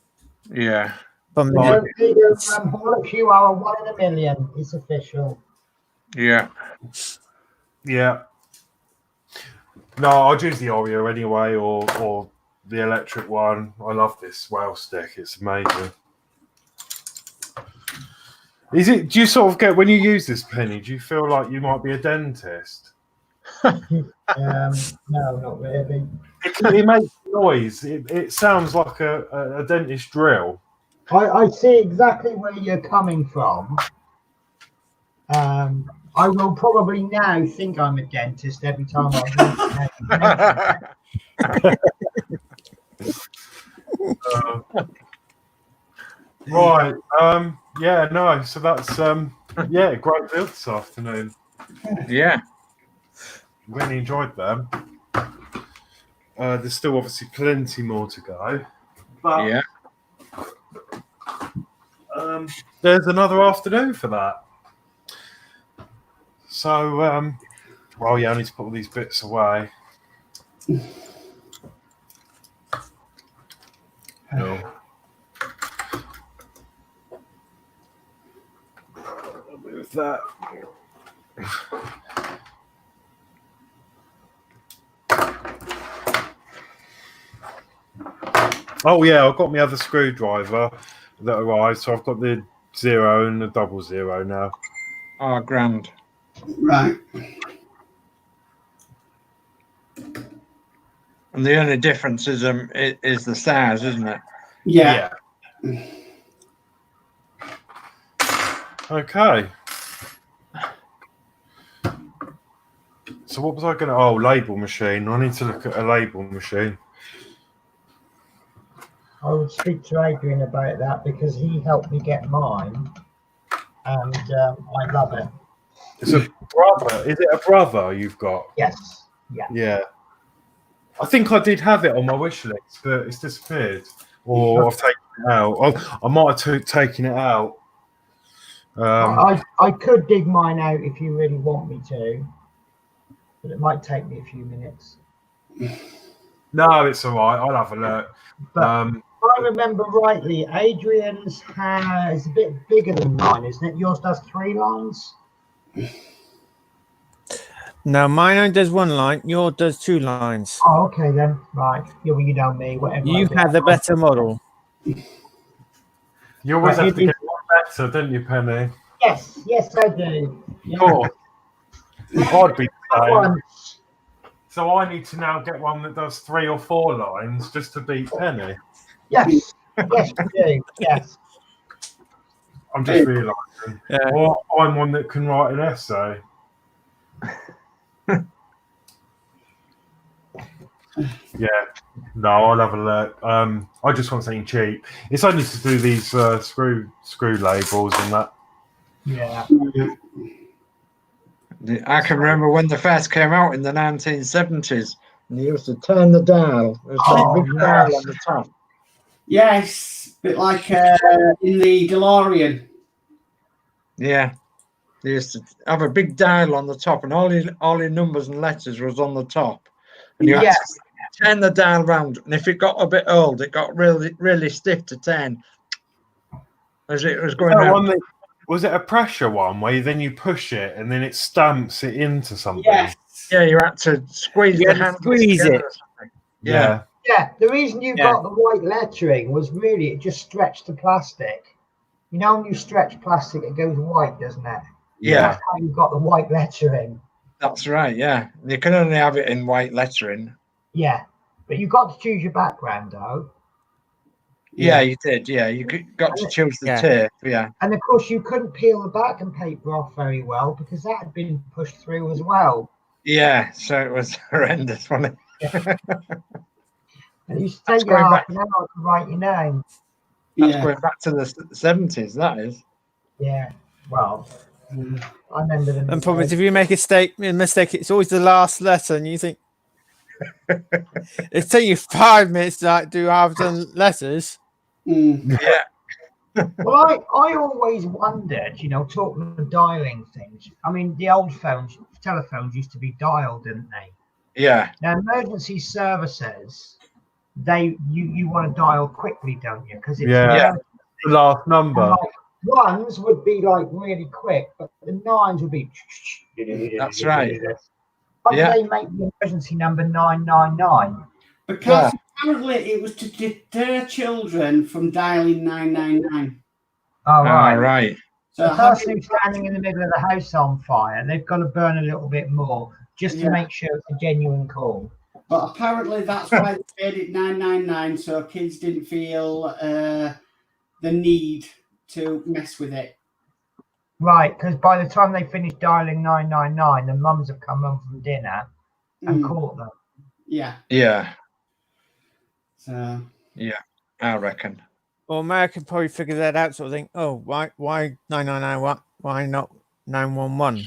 Yeah. From the Horlicks, you are a 1 in 1,000,000. It's official. Yeah. Yeah. No, I'll use the Oreo anyway, or the electric one. I love this whale stick. It's amazing. Is it? Do you sort of get when you use this penny? Do you feel like you might be a dentist? No, not really. It makes noise. It sounds like a dentist drill. I see exactly where you're coming from. I will probably now think I'm a dentist every time I Right. Yeah. No. So that's yeah, great build this afternoon. Yeah. Really enjoyed them. There's still obviously plenty more to go. But Yeah. there's another afternoon for that. So, well, yeah, I need to put all these bits away. No. I'll move that. Oh yeah, I've got my other screwdriver that arrived, so I've got the 0 and the 00 now. Oh, grand. Right. And the only difference is the size, isn't it? Yeah. Okay. So what was I going to... Oh, label machine. I need to look at a label machine. I would speak to Adrian about that because he helped me get mine, and I love it. It's a brother. Is it a brother you've got? Yes. Yeah. Yeah. I think I did have it on my wish list, but it's disappeared. Or I've taken it out. I might have taken it out. I could dig mine out if you really want me to, but it might take me a few minutes. No, it's all right. I'll have a look. But if I remember rightly, Adrian's is a bit bigger than mine, isn't it? Yours does 3 lines. No, mine only does 1 line. Yours does 2 lines. Oh, okay then. Right. Yeah, well, you know me. Whatever. You have the better model. You always have to get one better, don't you, Penny? Yes, I do. Yeah. Cool. I'd be the same. So I need to now get one that does 3 or 4 lines just to beat Penny. Yes, yes, you do. Yes. I'm just realising. Yeah. Or I'm one that can write an essay. Yeah. No, I'll have a look. I just want something cheap. It's only to do these screw labels and that. Yeah. I can remember when they first came out in the 1970s, and they used to turn the dial. There's a big dial on the top. Yes, a bit like in the DeLorean. Yeah, they used to have a big dial on the top, and all your numbers and letters was on the top. And you had to turn the dial round, and if it got a bit old, it got really stiff to turn as it was going out. Was it a pressure one where then you push it and then it stamps it into something? Yes. Yeah, you had to squeeze the hand. Squeeze it. Yeah. Yeah, the reason you got the white lettering was really it just stretched the plastic. You know, when you stretch plastic, it goes white, doesn't it? Yeah. That's how you got the white lettering. That's right, yeah. You can only have it in white lettering. Yeah, but you got to choose your background, though. Yeah, you did. Yeah, you got to choose the tape. Yeah. And of course, you couldn't peel the backing paper off very well because that had been pushed through as well. Yeah, so it was horrendous, wasn't it? And it used to take you half an hour to write your name. That's going back to the 70s, that is. Yeah, well, I remember them. And probably if you make a mistake, it's always the last letter, and you think it's taking you 5 minutes to do half done letters. Yeah. Well, I always wondered, you know, talking of dialing things. I mean, the old telephones used to be dialed, didn't they? Yeah. Now, emergency services, you want to dial quickly, don't you? Because it's the last number. Like, ones would be like really quick, but the 9s would be. That's right. Why did they make the emergency number 999? Because apparently it was to deter children from dialing 999. Oh, right. So the person who's standing in the middle of the house on fire, they've got to burn a little bit more just to make sure it's a genuine call. But apparently that's why they made it 999, so kids didn't feel the need to mess with it. Right, because by the time they finish dialing 999, the mums have come home from dinner and caught them. Yeah. Yeah. So. Yeah, I reckon. Well, America probably figured that out, sort of thing. Oh, why 999? Why not 911?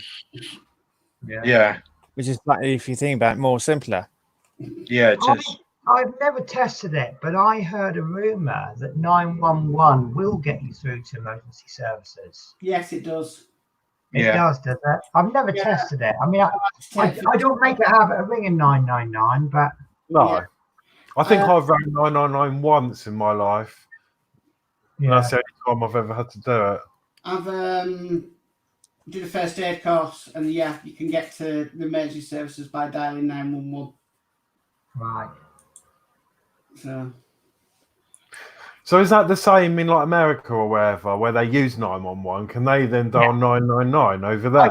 Yeah. Which is, if you think about it, more simpler. Yeah, it is. I've never tested it, but I heard a rumor that 911 will get you through to emergency services. Yes, it does. It does it? I've never tested it. I mean, I don't make a habit of ringing 999, but no, I think I've rang 999 once in my life. Yeah, that's the only time I've ever had to do it. I've did a first aid course, and you can get to the emergency services by dialing 911. Right. So is that the same in like America or wherever, where they use 911? Can they then dial 999 over there?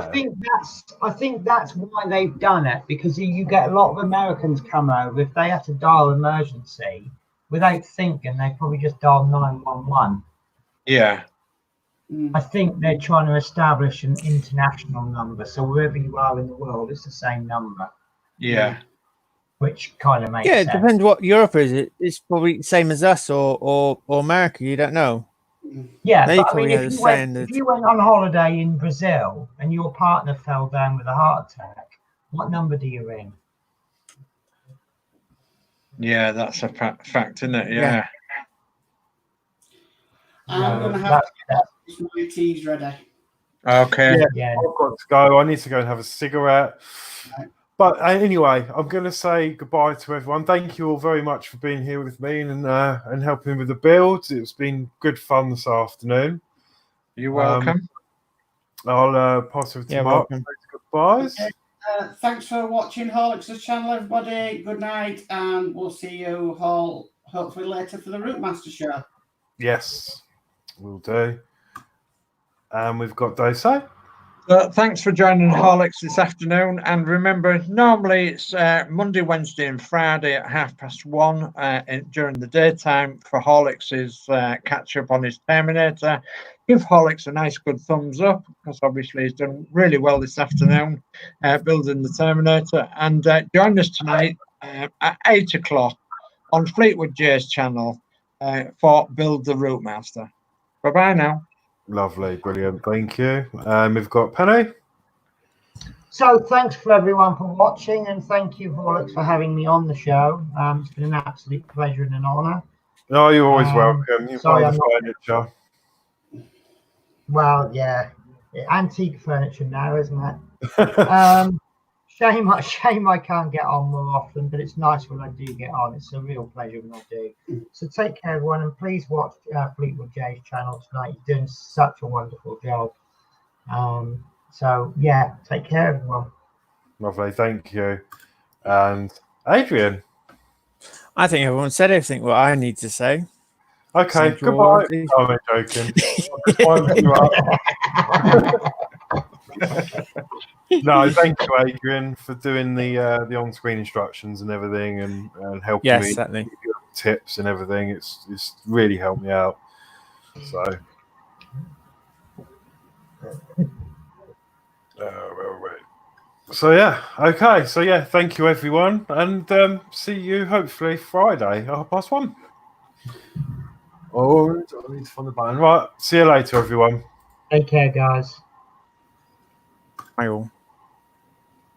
I think that's why they've done it, because you get a lot of Americans come over. If they have to dial emergency without thinking, they probably just dial 911. Yeah. I think they're trying to establish an international number, so wherever you are in the world, it's the same number. Yeah. Which kind of makes sense. Yeah, it depends what Europe is. It's probably the same as us or America. You don't know. Yeah, They but I mean, probably had a if you went on holiday in Brazil and your partner fell down with a heart attack, what number do you ring? Yeah, that's a fact, isn't it? Yeah. I'm going to have my teas ready. Okay. Yeah, I've got to go. I need to go and have a cigarette. But anyway, I'm going to say goodbye to everyone. Thank you all very much for being here with me and helping with the build. It's been good fun this afternoon. You're welcome. I'll pass over to Mark. Goodbyes. Okay. Thanks for watching Horlicks' channel, everybody. Good night, and we'll see you all hopefully later for the Routemaster show. Yes, we'll do. And we've got Dosei. Thanks for joining Horlicks this afternoon. And remember, normally it's Monday, Wednesday, and Friday at 1:30 during the daytime for Horlicks' catch up on his Terminator. Give Horlicks a nice good thumbs up because obviously he's done really well this afternoon building the Terminator. And join us tonight at 8 o'clock on Fleetwood J's channel for Build the Routemaster. Bye bye now. Lovely, brilliant, thank you. We've got Penny. So thanks for everyone for watching, and thank you, Horlicks, for having me on the show. It's been an absolute pleasure and an honour. Oh, you're always welcome. You're part of the furniture. Well, yeah, antique furniture now, isn't it? Shame I can't get on more often, but it's nice when I do get on. It's a real pleasure when I do. So take care, everyone, and please watch Fleetwood J's channel tonight. He's doing such a wonderful job. So yeah, take care, everyone. Lovely, thank you. And Adrian, I think everyone said everything what I need to say. Okay, goodbye. Oh, I'm joking. No, thank you, Adrian, for doing the on-screen instructions and everything, and helping me certainly. give you tips and everything. It's really helped me out. So, so yeah, okay, so yeah, thank you everyone, and see you hopefully Friday, 1:30. Oh, I need to find the button. Right, see you later, everyone. Take care, guys. Bye all.